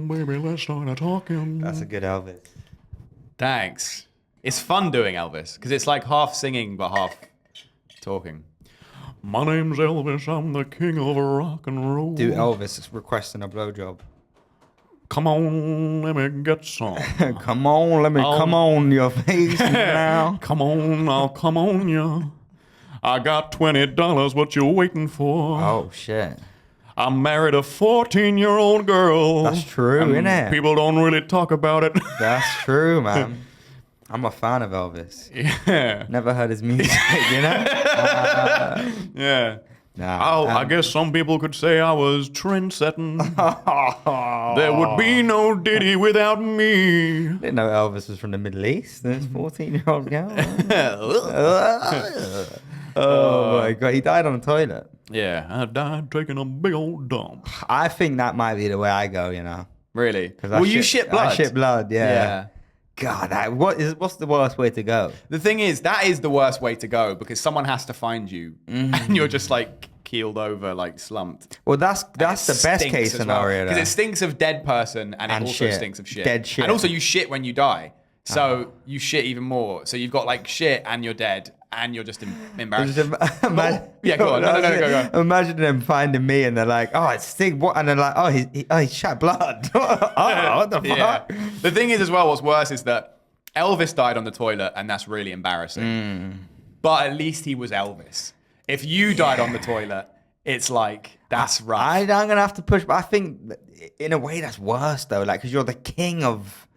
baby, let's start talking. That's a good Elvis. Thanks. It's fun doing Elvis because it's like half singing but half talking. My name's Elvis, I'm the king of rock and roll. Do Elvis requesting a blowjob. Come on, let me get some. Come on, let me come on your face now. Come on, I'll come on ya. I got $20, what you waiting for? Oh, shit. I married a 14-year-old girl. That's true, and innit? People don't really talk about it. That's true, man. I'm a fan of Elvis. Yeah. Never heard his music, you know? Yeah. Nah, I guess some people could say I was trend-setting. There would be no Diddy without me. Didn't know Elvis was from the Middle East. This 14-year-old girl. Oh my God, he died on the toilet. Yeah, I died taking a big old dump. I think that might be the way I go, you know. Really? Well, you shit blood? I shit blood, yeah. God, what's the worst way to go? The thing is, that is the worst way to go because someone has to find you and you're just like keeled over, like slumped. Well, that's the best case scenario. Because it stinks of dead person and it also shit. stinks of shit. Dead shit. And also you shit when you die. So you shit even more. So you've got like shit and you're dead and you're just embarrassed. Yeah, go on. No. Imagine them finding me and they're like, oh, it stinks. What? And they're like, oh, he shat blood. Oh, what the fuck? Yeah. The thing is as well, what's worse is that Elvis died on the toilet and that's really embarrassing. But at least he was Elvis. If you died on the toilet, it's like, that's rough. I'm going to have to push, but I think in a way that's worse though, like, because you're the king of...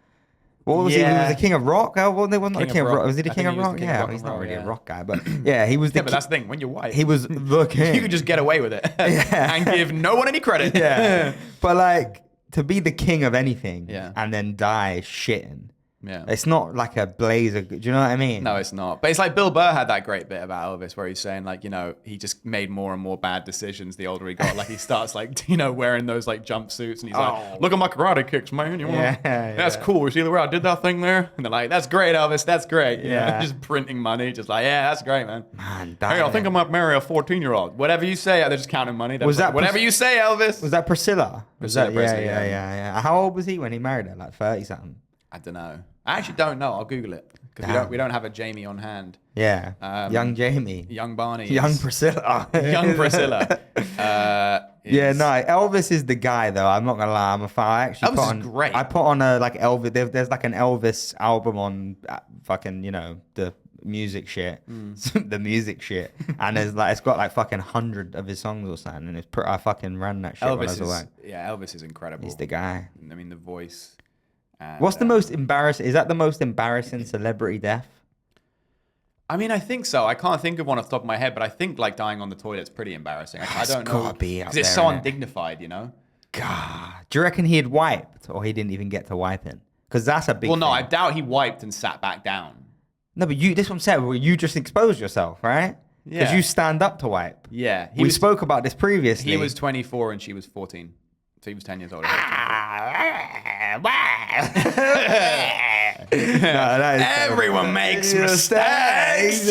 What was he? He was the king of rock? Oh, well, they wasn't the king of rock. Was he the king of rock? Yeah, he's not really a rock guy, but yeah, he was the Yeah, but that's the thing. When you're white, he was the king. You could just get away with it and give no one any credit. Yeah, but like to be the king of anything and then die shitting. Yeah, it's not like a blaze of. Do you know what I mean? No, it's not. But it's like Bill Burr had that great bit about Elvis where he's saying like, you know, he just made more and more bad decisions the older he got. Like he starts like, you know, wearing those like jumpsuits and he's like, look at my karate kicks, man. You wanna, that's cool. You see the way I did that thing there? And they're like, that's great, Elvis. That's great. Yeah, just printing money, just like, yeah, that's great, man. Hey, I think I might marry a 14-year-old. Whatever you say, they're just counting money. Was that whatever you say, Elvis? Was that Priscilla? Priscilla Presley, yeah. How old was he when he married her? Like 30 something. I don't know. I actually don't know. I'll Google it because we don't have a Jamie on hand. Yeah, young Jamie, young Barney, young Priscilla, young Priscilla. Yeah, no, Elvis is the guy though. I'm not gonna lie, I'm a fan. I actually Elvis is great. I put on a like Elvis. There's like an Elvis album on fucking the music shit, the music shit, and there's like it's got like fucking 100 of his songs or something, and I fucking ran that shit when I was away. Elvis is incredible. He's the guy. I mean, the voice. And, what's the most embarrassing? Is that the most embarrassing celebrity death? I mean, I think so. I can't think of one off the top of my head, but I think like dying on the toilet's pretty embarrassing. I don't know because it's so undignified, you know. God, do you reckon he had wiped, or he didn't even get to wiping? Because that's a big. Well, no, thing. I doubt he wiped and sat back down. No, but this what I'm saying. Well, you just exposed yourself, right? Yeah. Because you stand up to wipe. Yeah. We spoke about this previously. He was 24 and she was 14. So he was 10 years older. Everyone makes mistakes.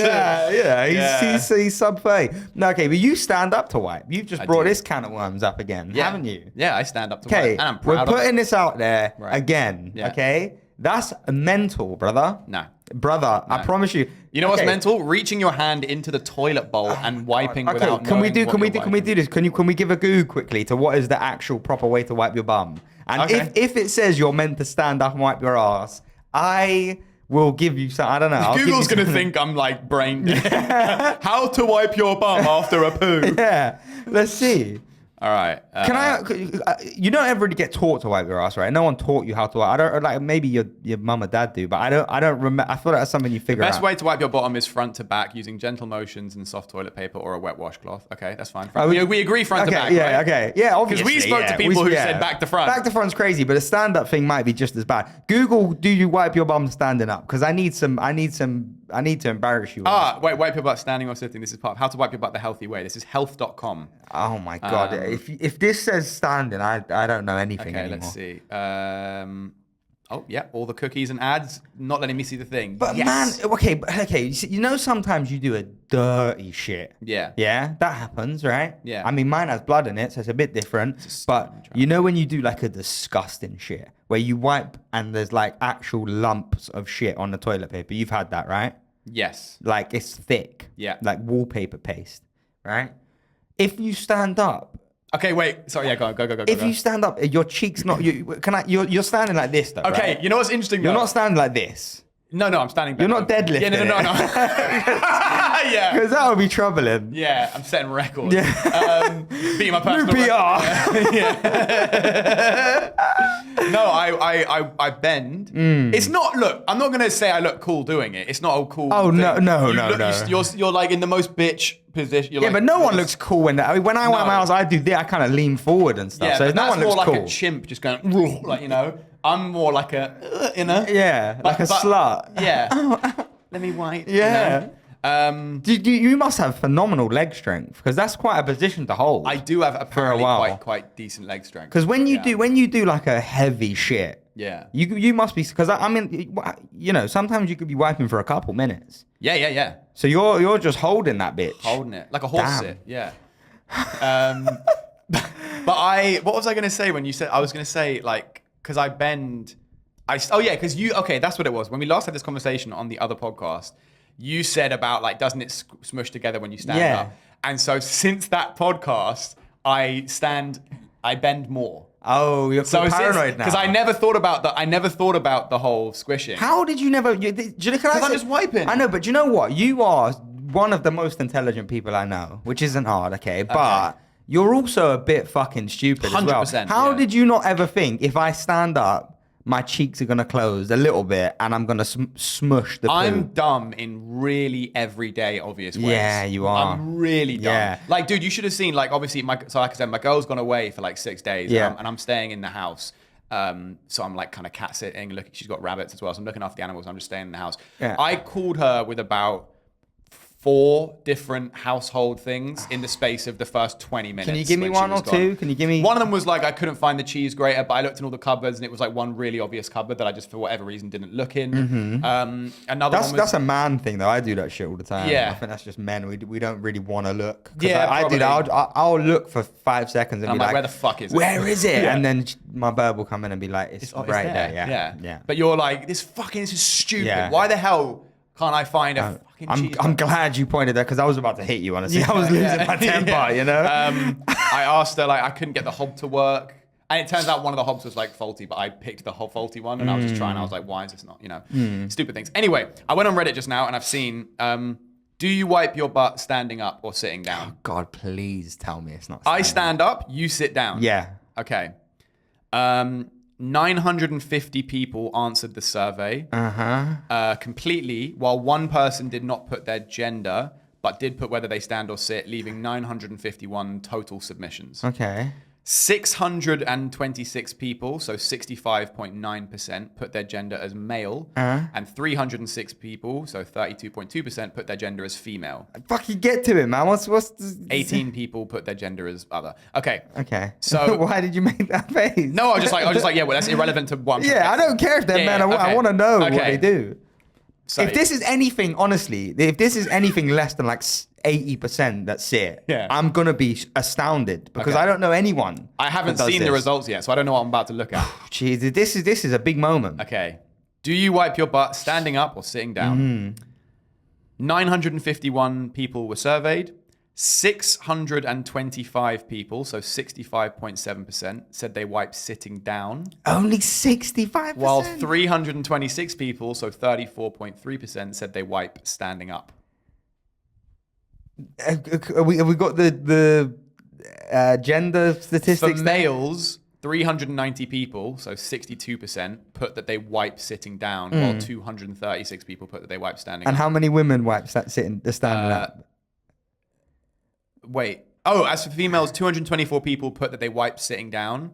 He's sub 30. No, okay, but you stand up to wipe. You've just brought this can of worms up again, haven't you? Yeah, I stand up to wipe. And I'm proud we're putting this out there again, okay? That's mental, brother. No. Brother, I promise you. You know what's mental? Reaching your hand into the toilet bowl and wiping without Can we do this? Can we give a Google quickly to what is the actual proper way to wipe your bum? And if it says you're meant to stand up and wipe your ass, I will give you some. I don't know. Google's gonna think I'm like brain dead. How to wipe your bum after a poo? Yeah. Let's see. All right. You don't ever really get taught to wipe your ass, right? No one taught you how to wipe. I don't like. Maybe your mum or dad do, but I don't remember. I thought that's something you figure out. The best way to wipe your bottom is front to back using gentle motions and soft toilet paper or a wet washcloth. Okay, that's fine. We agree front to back. Yeah. Right? Okay. Yeah. Obviously. Because we spoke to people who said back to front. Back to front's crazy, but the stand-up thing might be just as bad. Google, do you wipe your bum standing up? Because I need to embarrass you. Wait, wipe your butt standing or sitting. This is part of how to wipe your butt the healthy way. This is health.com. Oh my God. If this says standing, I don't know anything anymore. Let's see. Oh, yeah, all the cookies and ads, not letting me see the thing. But yes. man, okay. You know, sometimes you do a dirty shit. Yeah. Yeah, that happens, right? Yeah. I mean, mine has blood in it, so it's a bit different. But you know when you do like a disgusting shit, where you wipe and there's like actual lumps of shit on the toilet paper. You've had that, right? Yes. Like it's thick. Yeah. Like wallpaper paste, right? If you stand up, Okay, wait. Sorry, yeah, go. if you stand up, your cheeks not you're standing like this though. Okay, right? you know what's interesting? You're though? not standing like this. No, I'm standing back. You're not deadlifting. Yeah, no. Yeah. Because that would be troubling. Yeah, I'm setting records. Yeah. Beating my personal New PR. record. Yeah. No, I bend. It's not. Look, I'm not gonna say I look cool doing it. It's not a cool. Oh, thing. no. You're like in the most bitch position. You're Yeah, like, but no one looks cool when I when I wipe my house. I do this. I kind of lean forward and stuff. Yeah, so but no that's one more looks like cool. a chimp, just going like I'm more like a Yeah, like a slut. Yeah. Let me wipe. Yeah. You know? You must have phenomenal leg strength because that's quite a position to hold. I do have apparently while. quite decent leg strength. Because when you do like a heavy shit, Yeah. you must be because I mean you know sometimes you could be wiping for a couple minutes. Yeah. So you're just holding that bitch. Holding it like a horse Damn. sit. Yeah. But what was I going to say when you said, I was going to say like, cause I bend, cause that's what it was. When we last had this conversation on the other podcast, you said about like, doesn't it smush together when you stand up? And so since that podcast, I bend more. Oh, you're so paranoid now. Because I never thought about the whole squishing. How did you never? Because I'm just wiping. I know, but you know what? You are one of the most intelligent people I know, which isn't hard, okay? But you're also a bit fucking stupid as well. 100%, How yeah. did you not ever think if I stand up, my cheeks are gonna close a little bit and I'm gonna smush the poo? I'm dumb in really everyday obvious ways. Yeah, you are. I'm really dumb. Yeah. Like, dude, you should have seen, like, obviously, like I said, my girl's gone away for like 6 days. Yeah. And I'm staying in the house. So I'm like kind of cat sitting. She's got rabbits as well. So I'm looking after the animals. I'm just staying in the house. Yeah. I called her with about 4 different household things in the space of the first 20 minutes. Can you give me when she one or was gone. two? Can you give me One of them was like I couldn't find the cheese grater, but I looked in all the cupboards and it was like one really obvious cupboard that I just for whatever reason didn't look in. Another one was that's a man thing though. I do that shit all the time. Yeah. I think that's just men. We don't really want to look. Yeah, I do that. probably. I'll look for 5 seconds and I'm be like, like, where the fuck is it? Where is it? Yeah. And then my bird will come in and be like, it's Oh, it's right there. Yeah. But you're like, this is stupid. Yeah. Why the hell can't I find a fucking cheese? I'm glad you pointed that because I was about to hit you, honestly. I was losing my temper, you know? I asked her, like, I couldn't get the hob to work. And it turns out one of the hobs was like faulty, but I picked the faulty one and I was just trying. I was like, why is this not, stupid things. Anyway, I went on Reddit just now and I've seen, do you wipe your butt standing up or sitting down? God, please tell me it's not I stand up, you sit down. Yeah. Okay. 950 people answered the survey completely, while one person did not put their gender, but did put whether they stand or sit, leaving 951 total submissions. Okay. 626 people, so 65.9%, put their gender as male, and 306 people, so 32.2%, put their gender as female. Fucking get to it, man. What's 18 people put their gender as other. Okay. Okay. So why did you make that face? No, I was just like, yeah, well, that's irrelevant to what I'm trying to Yeah, I get to. don't care if they're men. okay. I want to know what Okay. they do. So If this is anything, honestly, if this is anything less than like 80% that's it, Yeah. I'm going to be astounded because Okay. I don't know anyone. I haven't that does seen the this. results yet, so I don't know what I'm about to look at. Jeez, this is a big moment. Okay. Do you wipe your butt standing up or sitting down? 951 people were surveyed. 625 people, so 65.7%, said they wipe sitting down. Only 65%? While 326 people, so 34.3%, said they wipe standing up. Have we got the gender For statistics? males, 390 people, so 62%, put that they wipe sitting down, while 236 people put that they wipe standing And up. how many women wipe standing up? Wait. Oh, as for females, 224 people put that they wipe sitting down,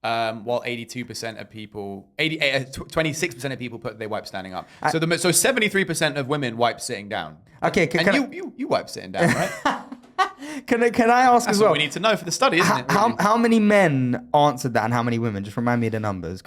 while 82% of people, 26% of people put that they wipe standing up. So 73% of women wipe sitting down. Okay, And you wipe sitting down, right? Can I ask That's as well? what we need to know for the study, isn't it? Really? How many men answered that and how many women? Just remind me of the numbers.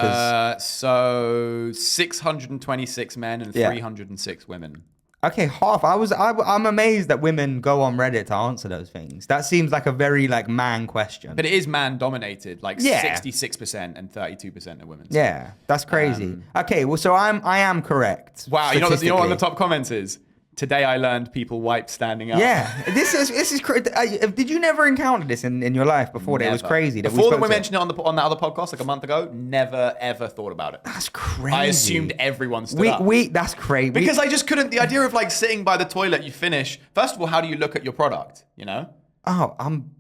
So 626 men and 306 women. Okay, half. I'm amazed that women go on Reddit to answer those things. That seems like a very like man question. But it is man dominated, like Yeah. 66% and 32% of women. Yeah, that's crazy. Okay, well, so I am correct. Wow, you know what the statistically. top comments is? Today I learned people wipe standing up. Yeah, this is crazy. Did you never encounter this in your life before? That it was Never. crazy. Before we mentioned it on that other podcast like a month ago, never ever thought about it. That's crazy. I assumed everyone stood up. That's crazy. Because I just couldn't. The idea of like sitting by the toilet, you finish. First of all, how do you look at your product? You know. Oh, I'm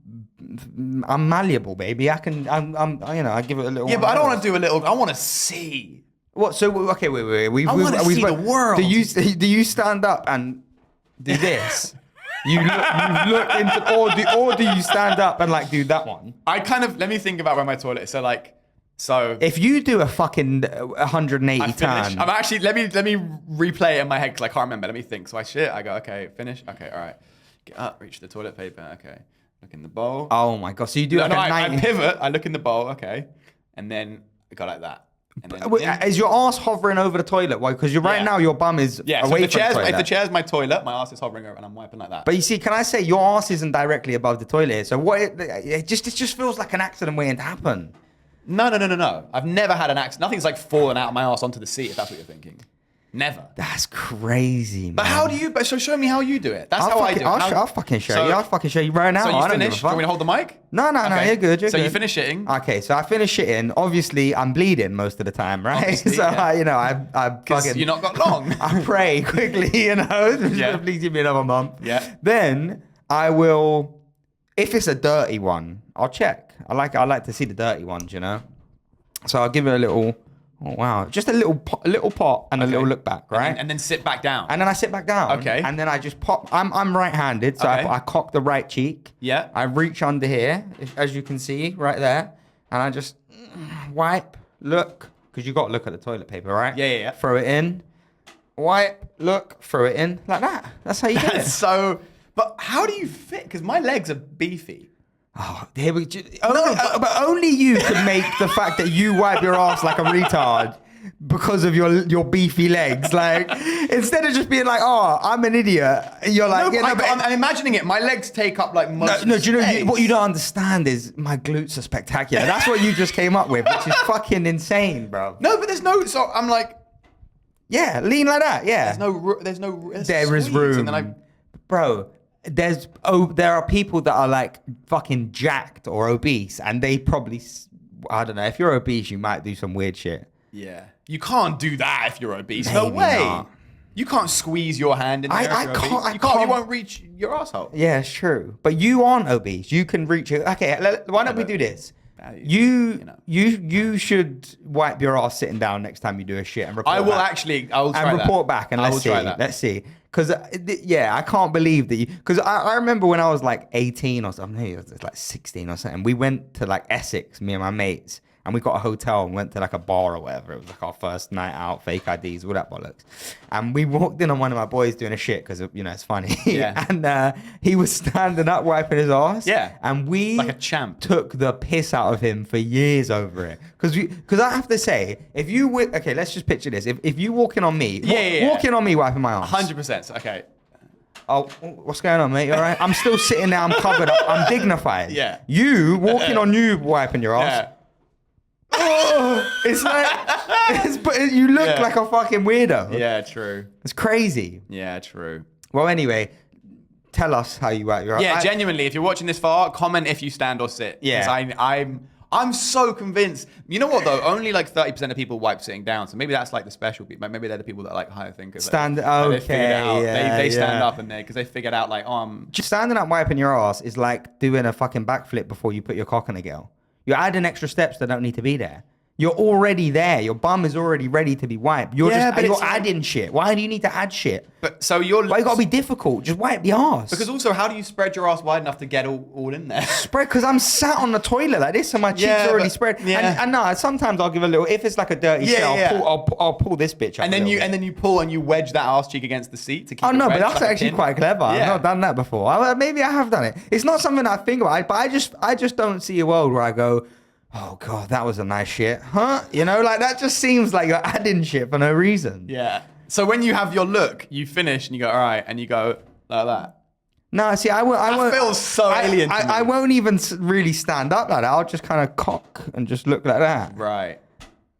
malleable, baby. I give it a little. Yeah, but I don't want to do a little. I want to see. What? So okay, wait. I wanna see the world. Do you stand up and do this? You look into, or do you stand up and like do that one? Let me think about where my toilet is. So if you do a fucking 180 I turn, finish. I'm actually let me replay it in my head because I can't remember. Let me think. So I shit. I go okay. Finish. Okay. All right. Get up. Reach the toilet paper. Okay. Look in the bowl. oh my god! So you do like a I 90. pivot. I look in the bowl. Okay. And then I go like that. And then Wait, is your ass hovering over the toilet? Why? Because right Yeah. now your bum is yeah. So away if the from the toilet. chair's my toilet, my ass is hovering over and I'm wiping like that. But you see, can I say your ass isn't directly above the toilet? So it just feels like an accident waiting to happen. No. I've never had an accident. Nothing's like fallen out of my ass onto the seat. If that's what you're thinking. Never. That's crazy, man. But how do you? So show me how you do it. That's how I do it. I'll fucking show you. I'll fucking show you right now. So you I don't give a finish? Do you fuck. want me to hold the mic? No, Okay. you're good. So you finish shitting. Okay, so I finish shitting. Obviously, I'm bleeding most of the time, right? Obviously, so yeah. I Because fucking you're not got long. I pray quickly, Yeah. Please give me another month. Yeah. Then I will, if it's a dirty one, I'll check. I like to see the dirty ones, So I'll give it a little. Oh wow! Just a little pot and a little look back, right? And then sit back down. And then I sit back down. Okay. And then I just pop. I'm right-handed, so Okay. I cock the right cheek. Yeah. I reach under here, as you can see, right there, and I just wipe, look, because you got to look at the toilet paper, right? Yeah. Throw it in, wipe, look, throw it in, like that. That's how you do it. So, but how do you fit? Because my legs are beefy. Oh, here we but only you can make the fact that you wipe your ass like a retard because of your beefy legs. Like, instead of just being like, oh, I'm an idiot, you're like, I'm imagining it. My legs take up like most. No, of do you know space. what you don't understand is my glutes are spectacular. That's what you just came up with, which is fucking insane, bro. No, but there's no. So I'm like, Yeah, lean like that. Yeah, there is room. And then Bro, there are people that are like fucking jacked or obese, and they probably, I don't know. If you're obese, you might do some weird shit. yeah, you can't do that if you're obese. No Maybe way. not. You can't squeeze your hand in there. I if you're can't- obese. I You can't- You won't reach your asshole. Yeah, it's true. But you aren't obese. You can reach it. Okay, why don't we do this? You should wipe your ass sitting down next time you do a shit and report. I will back. actually. I will try And that. report back and I let's will see. try that. Let's see. Because I can't believe that you. Because I remember when I was like 18 or something. Maybe it was like 16 or something. We went to like Essex, me and my mates, and we got a hotel and went to like a bar or whatever. It was like our first night out, fake IDs, all that bollocks. And we walked in on one of my boys doing a shit because it's funny. Yeah. And he was standing up wiping his ass. Yeah. And we Like a champ. took the piss out of him for years over it. Because I have to say, if you okay, let's just picture this. If you walk in on me, walk in on me wiping my ass. 100%. Okay. Oh, what's going on, mate? You all right? I'm still sitting there. I'm covered up. I'm dignified. Yeah. You walking on you wiping your ass. Yeah. Oh, it's like, but you look Yeah. like a fucking weirdo. Yeah. True. It's crazy. Yeah. True. Well, anyway, tell us how you wipe your ass. Yeah, genuinely, if you're watching this far, comment if you stand or sit. Yeah. Because I'm so convinced. You know what though? Only like 30% of people wipe sitting down. So maybe that's like the special people. Maybe they're the people that are like higher thinkers. Stand- Like, they figured it out. okay, yeah, They stand yeah. up and because they figured out like, Just standing up wiping your ass is like doing a fucking backflip before you put your cock in a girl. You're adding extra steps that don't need to be there. You're already there. Your bum is already ready to be wiped. You're Yeah, but you're it's like- adding shit. Why do you need to add shit? But so you're Why you gotta be difficult? Just wipe the ass. because also how do you spread your ass wide enough to get all in there? spread, because I'm sat on the toilet like this and my cheeks Yeah, already but- spread. yeah. And no, sometimes I'll give a little. If it's like a dirty shit, I'll pull this bitch up. And then you pull and you wedge that ass cheek against the seat to keep. Oh it no, but wedged that's like a actually pin. quite clever. I've Yeah. not done that before. Maybe I have done it. It's not something I think about, but I just don't see a world where I go, oh god, that was a nice shit, huh? You know, like that just seems like you're adding shit for no reason. Yeah. So when you have your look, you finish and you go, all right, and you go like that. No, see, I won't. feels so alien to me. I won't even really stand up like that. I'll just kind of cock and just look like that. Right.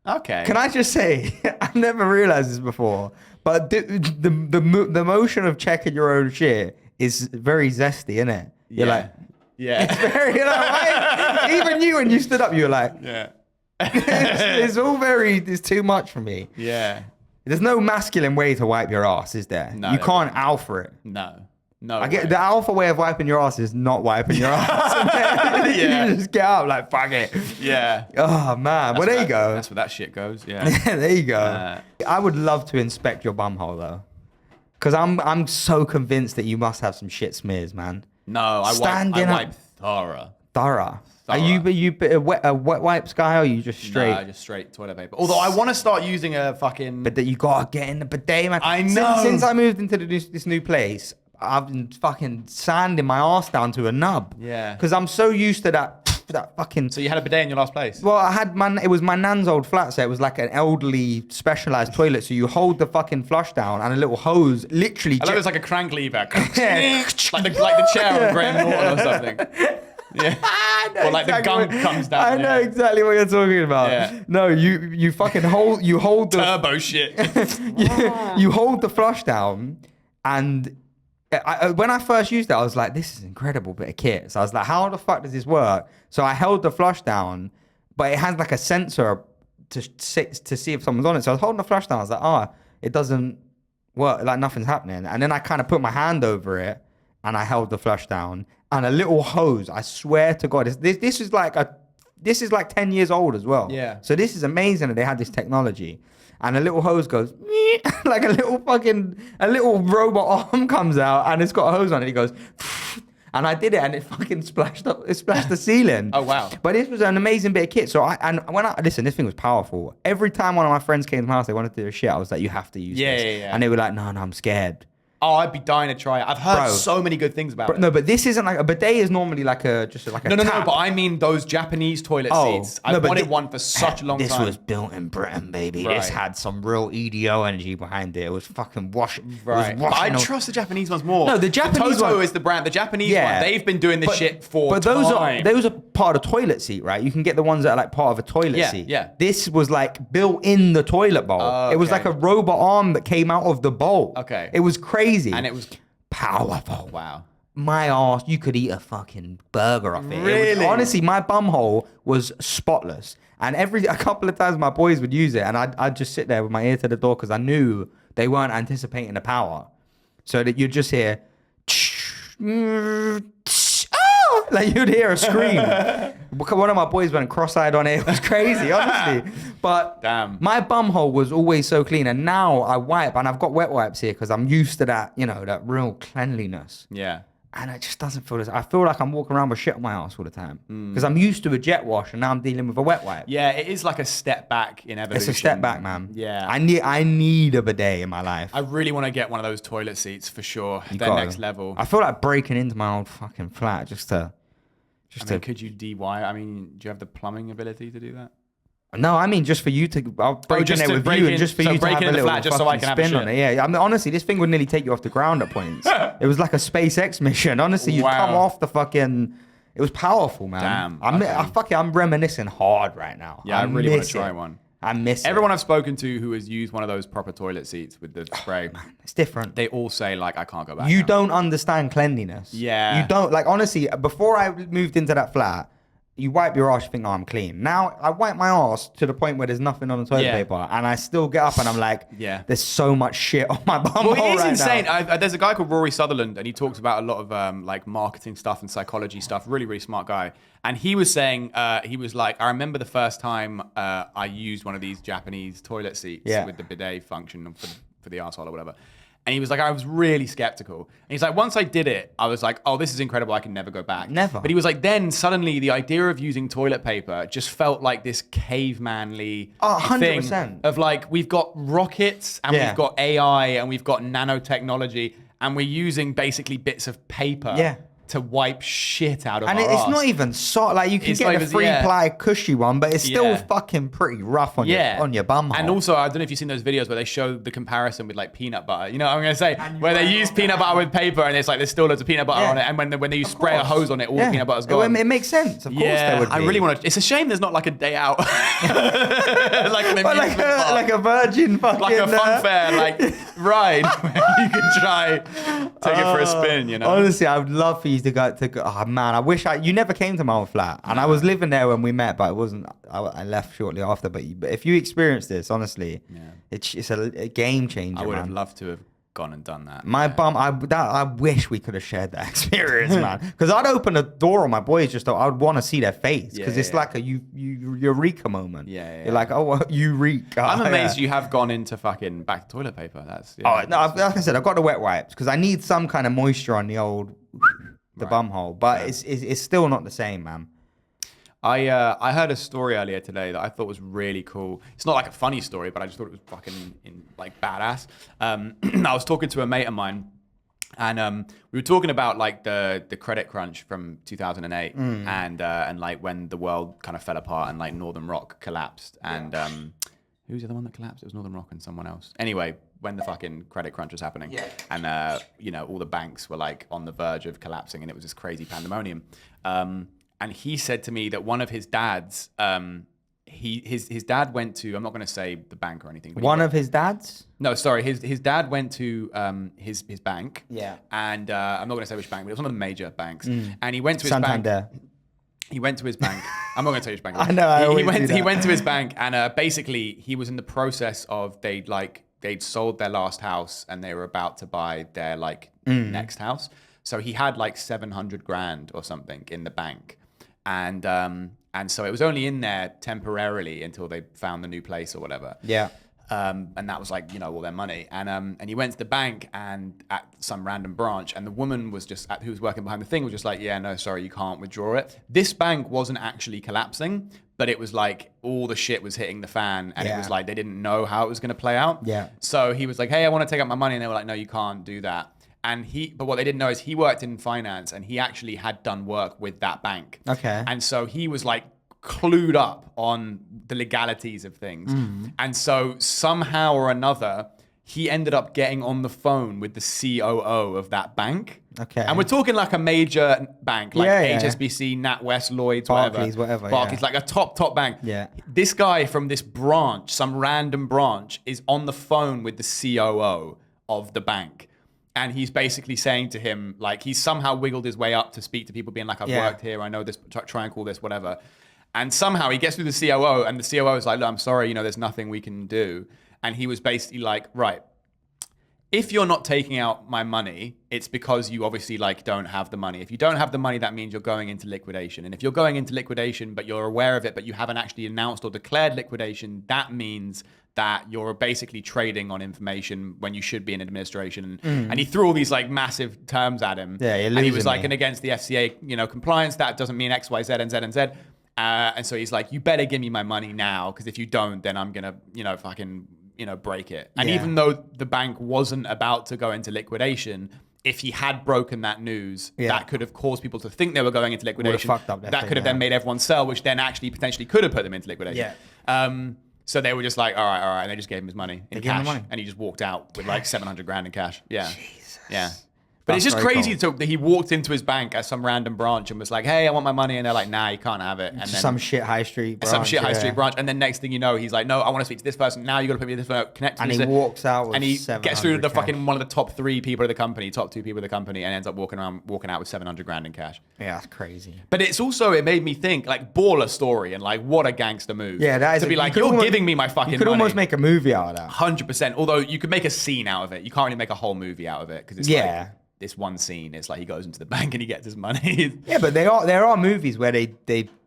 Okay. Can I just say, I've never realized this before, but the motion of checking your own shit is very zesty, isn't it? You're like, yeah. very, you know, right? Even you, when you stood up, you were like, Yeah. it's all very, it's too much for me. Yeah. There's no masculine way to wipe your ass, is there? No, You there can't alpha it. No. No. I get way. the alpha way of wiping your ass is not wiping your ass. Yeah. You just get up like, fuck it. Yeah. Oh man, well there you go. That's where that shit goes. Yeah. There you go. I would love to inspect your bumhole though, because I'm so convinced that you must have some shit smears, man. No, I Standing up- wipe thorough. Thorough. Are Thorough. you a wet wipes guy, or are you just straight? No, just straight toilet paper. Although I want to start using a fucking. But that you gotta get in the bidet, man. I know. Since I moved into this new place, I've been fucking sanding my ass down to a nub. Yeah. Because I'm so used to that fucking. So you had a bidet in your last place? Well, it was my nan's old flat, so it was like an elderly specialized toilet. So you hold the fucking flush down and a little hose, literally. I love it's like a crank lever. Yeah. like the chair of Graham Norton or something. Yeah. I know Or like the exactly gunk comes down. I know yeah. exactly what you're talking about. Yeah. No, you fucking hold the Turbo shit. you hold the flush down, and when I first used it, I was like, this is an incredible bit of kit. So I was like, how the fuck does this work? So I held the flush down, but it has like a sensor to see if someone's on it. So I was holding the flush down. I was like, it doesn't work. Like nothing's happening. And then I kind of put my hand over it and I held the flush down, and a little hose. I swear to God, this is like 10 years old as well. Yeah. So this is amazing that they had this technology. And a little hose goes, like a little robot arm comes out and it's got a hose on it. It goes, and I did it and it fucking splashed the ceiling. Oh, wow. But this was an amazing bit of kit. So listen, this thing was powerful. Every time one of my friends came to my house, they wanted to do a shit. I was like, you have to use this. Yeah. And they were like, no, I'm scared. Oh, I'd be dying to try it. I've heard Bro. so many good things about it. No, but this isn't like a bidet is normally like a tap. No, but I mean those Japanese toilet seats. I wanted one for such a long time. This was built in Britain, baby. Right. This had some real EDO energy behind it. It was fucking washing. Right. But I trust the Japanese ones more. No, the Japanese Toto one- is the brand. The Japanese Yeah. one, they've been doing this shit for But time. those are part of a toilet seat, right? You can get the ones that are like part of a toilet Yeah, seat. yeah. This was like built in the toilet bowl. Oh, It was okay. like a robot arm that came out of the bowl. Okay. It was crazy. And it was... powerful. Wow. My ass, you could eat a fucking burger off it. Really? Honestly, my bumhole was spotless. And a couple of times my boys would use it, and I'd just sit there with my ear to the door because I knew they weren't anticipating the power. So that you'd just hear, like you'd hear a scream. One of my boys went cross-eyed on it. It was crazy, honestly. But Damn. my bumhole was always so clean, and now I wipe, and I've got wet wipes here because I'm used to that, that real cleanliness. Yeah. And it just doesn't feel this. I feel like I'm walking around with shit on my ass all the time because I'm used to a jet wash, and now I'm dealing with a wet wipe. Yeah, it is like a step back in evolution. It's a step back, man. Yeah. I need a bidet in my life. I really want to get one of those toilet seats for sure. They're gotta. next level. I feel like breaking into my old fucking flat just to. Could you DIY? I mean, do you have the plumbing ability to do that? No, I mean just for you to. I'll break in just there to with break you, in- and just for so you to break have in a the little flat just so I fucking can have a spin on shit. it. Yeah, I mean, honestly, this thing would nearly take you off the ground at points. It was like a SpaceX mission. Honestly, you'd come Wow. off the fucking. It was powerful, man. Damn, okay. I'm reminiscing hard right now. Yeah, I really want to miss try it. one. I miss Everyone I've spoken to who has used one of those proper toilet seats with the spray, it. It's different. they all say like, I can't go back. You now. don't understand cleanliness. Yeah. You don't, like, honestly, before I moved into that flat, you wipe your ass, you think, oh, I'm clean. Now I wipe my ass to the point where there's nothing on the toilet paper, and I still get up and I'm like, there's so much shit on my bum. Well, it is right insane. now. There's a guy called Rory Sutherland, and he talks about a lot of like marketing stuff and psychology stuff. Really, really smart guy. And he was saying, he was like, I remember the first time I used one of these Japanese toilet seats with the bidet function for the arsehole or whatever. And he was like, I was really skeptical. And he's like, once I did it, I was like, oh, this is incredible. I can never go back. Never. But he was like, then suddenly the idea of using toilet paper just felt like this cavemanly thing 100%. of like, we've got rockets and we've got AI and we've got nanotechnology and we're using basically bits of paper to wipe shit out of our it's arse. not even soft. Like you can get the 3-ply cushy one, but it's still fucking pretty rough on your bum hole. And also, I don't know if you've seen those videos where they show the comparison with like peanut butter. You know what I'm going to say? Where they use peanut butter with paper and it's like there's still loads of peanut butter on it. And when they spray a hose on it, all the peanut butter's gone. It makes sense. Of course there would be. I really want to. It's a shame there's not like a day out. like a virgin fucking... Like a fun fair ride where you can try take it for a spin, you know? Honestly, I would love for you to go. Oh man, I wish you never came to my old flat, and I was living there when we met, but it wasn't. I left shortly after. But if you experience this, honestly, it's a game changer. I would have loved to have gone and done that. My bum, I wish we could have shared that experience, man. Because I'd open the door on my boys I'd want to see their face because it's like a eureka moment. You're like, oh, eureka. I'm amazed you have gone into fucking back to toilet paper. That's no, like I said, I've got the wet wipes because I need some kind of moisture on the old bum hole, but it's still not the same, man. I heard a story earlier today that I thought was really cool. It's not like a funny story, but I just thought it was fucking badass. I was talking to a mate of mine, and we were talking about like the credit crunch from 2008, and like when the world kind of fell apart and like Northern Rock collapsed, and who was the other one that collapsed? It was Northern Rock and someone else. Anyway, when the fucking credit crunch was happening, and all the banks were like on the verge of collapsing, and it was this crazy pandemonium. And he said to me that one of his dads, his dad went to, I'm not going to say the bank or anything. But one of his dads? No, sorry. His dad went to his bank. Yeah. And I'm not going to say which bank, but it was one of the major banks. And he went to his Santander. bank. He went to his bank. I'm not going to tell you which bank. I know. He went to his bank, and basically he was in the process of they'd sold their last house and they were about to buy their next house. So he had like 700 grand or something in the bank. And so it was only in there temporarily until they found the new place or whatever. Yeah. And that was like, all their money. And he went to the bank and at some random branch, and the woman was who was working behind the thing was just like, yeah, no, sorry, you can't withdraw it. This bank wasn't actually collapsing, but it was like all the shit was hitting the fan, and it was like they didn't know how it was going to play out. Yeah. So he was like, hey, I want to take out my money. And they were like, no, you can't do that. But what they didn't know is he worked in finance and he actually had done work with that bank. Okay. And so he was like clued up on the legalities of things. And so somehow or another, he ended up getting on the phone with the COO of that bank. Okay. And we're talking like a major bank, like HSBC, NatWest, Lloyds, Barclays, Barclays, like a top bank. Yeah. This guy from this branch, some random branch, is on the phone with the COO of the bank. And he's basically saying to him, like, he's somehow wiggled his way up to speak to people being like, I've worked here, I know this, try and call this, whatever. And somehow he gets through the COO, and the COO is like, look, I'm sorry, there's nothing we can do. And he was basically like, right, if you're not taking out my money, it's because you obviously don't have the money. If you don't have the money, that means you're going into liquidation. And if you're going into liquidation, but you're aware of it, but you haven't actually announced or declared liquidation, that means that you're basically trading on information when you should be in administration. And he threw all these massive terms at him. Yeah, and he was like, and against the FCA, compliance, that doesn't mean X, Y, Z, and Z, and Z. And so he's like, you better give me my money now, because if you don't, then I'm going to, fucking, break it. And even though the bank wasn't about to go into liquidation, if he had broken that news, that could have caused people to think they were going into liquidation. That could have then made everyone sell, which then actually potentially could have put them into liquidation. So they were just like, all right. And they just gave him his money in cash. And he just walked out with 700 grand in cash. Yeah. Jesus. Yeah. But it's That's just very crazy cold. that he walked into his bank at some random branch and was like, "Hey, I want my money," and they're like, "Nah, you can't have it." And Just then some shit high street branch. some shit high yeah. street branch, and then next thing you know, he's like, "No, I want to speak to this person. Now you got to put me to this one, connect to And this." he walks out with and he gets through to the 700 fucking cash. one of the top 3 people of the company, top 2 people of the company, and ends up walking out with 700 grand in cash. Yeah, that's crazy. But it made me think like baller story and like what a gangster move. Yeah, that is to be like, you're giving me my fucking You could money. almost make a movie out of that. 100%. Although you could make a scene out of it. You can't really make a whole movie out of it because it's Yeah. like this one scene. It's like he goes into the bank and he gets his money. Yeah, but there are movies where they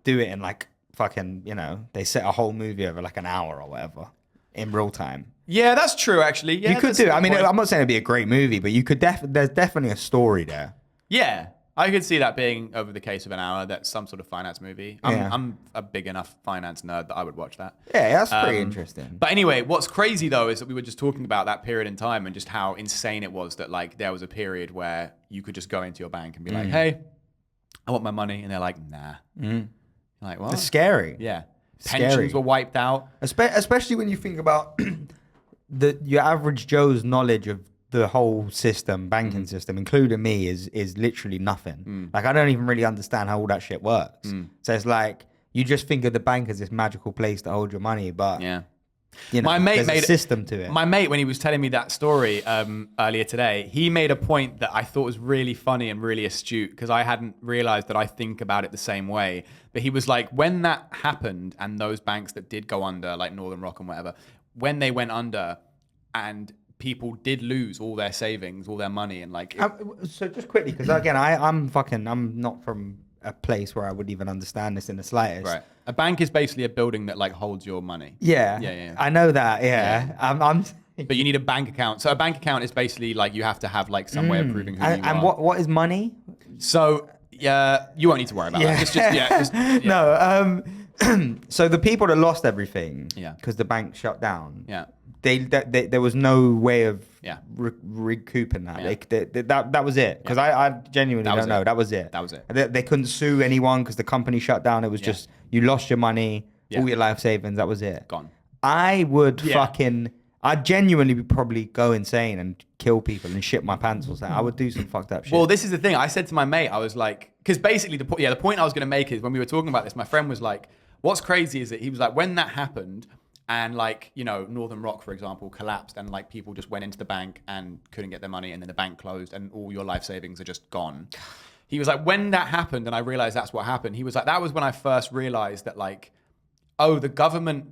do it in like fucking, you know, they set a whole movie over like an hour or whatever in real time. Yeah, that's true. Actually, yeah, You could that's do a it. good I mean, point. I'm not saying it'd be a great movie, but you could there's definitely a story there. Yeah, I could see that being over the case of an hour. That's some sort of finance movie. Yeah. I'm a big enough finance nerd that I would watch that. Yeah, that's pretty interesting. But anyway, what's crazy though is that we were just talking about that period in time and just how insane it was that like there was a period where you could just go into your bank and be like, "Hey, I want my money," and they're like, "Nah." You're like, what? It's scary. Yeah. Scary. Pensions were wiped out. Especially when you think about your average Joe's knowledge of the whole system, banking system, including me, is literally nothing. Like, I don't even really understand how all that shit works. So it's like, you just think of the bank as this magical place to hold your money, but Yeah. you know, My mate there's made a system to it. My mate, when he was telling me that story earlier today, he made a point that I thought was really funny and really astute because I hadn't realized that I think about it the same way. But he was like, when that happened and those banks that did go under, like Northern Rock and whatever, when they went under and people did lose all their savings, all their money, and like... So just quickly, because again, I'm not from a place where I would even understand this in the slightest. Right. A bank is basically a building that like holds your money. Yeah. Yeah. I know that. Yeah. I'm But you need a bank account. So a bank account is basically like you have to have like some way of proving who you and are. what is money? So yeah, you won't need to worry about that. Just No. So the people that lost everything, Yeah. because the bank shut down, Yeah. they there was no way of Yeah. recouping that. Yeah. That was it. Because I genuinely That was don't know. it. That was it. That was it. They couldn't sue anyone because the company shut down. It was just you lost your money, Yeah. all your life savings. That was it. Gone. I would Yeah. I'd genuinely probably go insane and kill people and shit my pants or something. I would do some fucked up shit. Well, this is the thing. I said to my mate, I was like, because basically the point I was going to make is when we were talking about this, my friend was like, what's crazy is that he was like, when that happened and like, you know, Northern Rock, for example, collapsed and like people just went into the bank and couldn't get their money and then the bank closed and all your life savings are just gone. He was like, when that happened and I realized that's what happened, he was like, that was when I first realized that like, oh, the government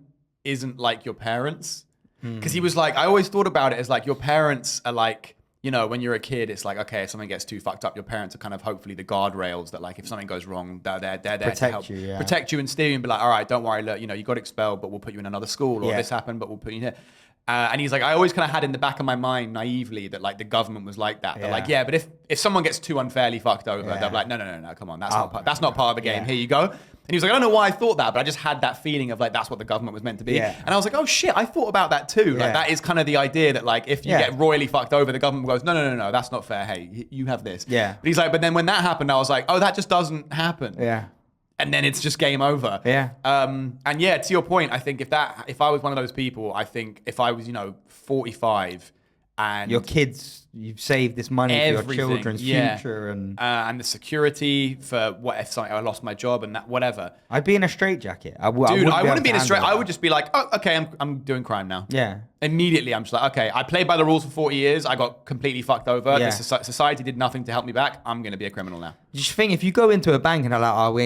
isn't like your parents. Because he was like, I always thought about it as like your parents are like, you know, when you're a kid, it's like, okay, if something gets too fucked up, your parents are kind of hopefully the guardrails that like if something goes wrong, they're there to help protect you and steer you and be like, all right, don't worry, look, you know, you got expelled, but we'll put you in another school, or this happened, but we'll put you here. And he's like, I always kind of had in the back of my mind naively that like the government was like that. They're like, yeah, but if someone gets too unfairly fucked over, they're like, no, come on, that's not part of the game. Here you go. And he was like, I don't know why I thought that, but I just had that feeling of like, that's what the government was meant to be. Yeah. And I was like, oh shit, I thought about that too. Like that is kind of the idea that like, if you get royally fucked over, the government goes, no, that's not fair. Hey, you have this. Yeah. But he's like, but then when that happened, I was like, oh, that just doesn't happen. Yeah. And then it's just game over. Yeah. And yeah, to your point, I think if I was one of those people, I think if I was, 45 and Your kids, you've saved this money for your Everything, children's yeah. future, and the security for what if something, I lost my job and that whatever. I'd be in a straitjacket. I Dude, wouldn't I wouldn't be in a able to straight. handle I that. would just be like, oh, okay, I'm doing crime now. Yeah. Immediately, I'm just like, okay, I played by the rules for 40 years. I got completely fucked over. Yeah. Society did nothing to help me back. I'm going to be a criminal now. Just think, if you go into a bank and they're like, "Oh,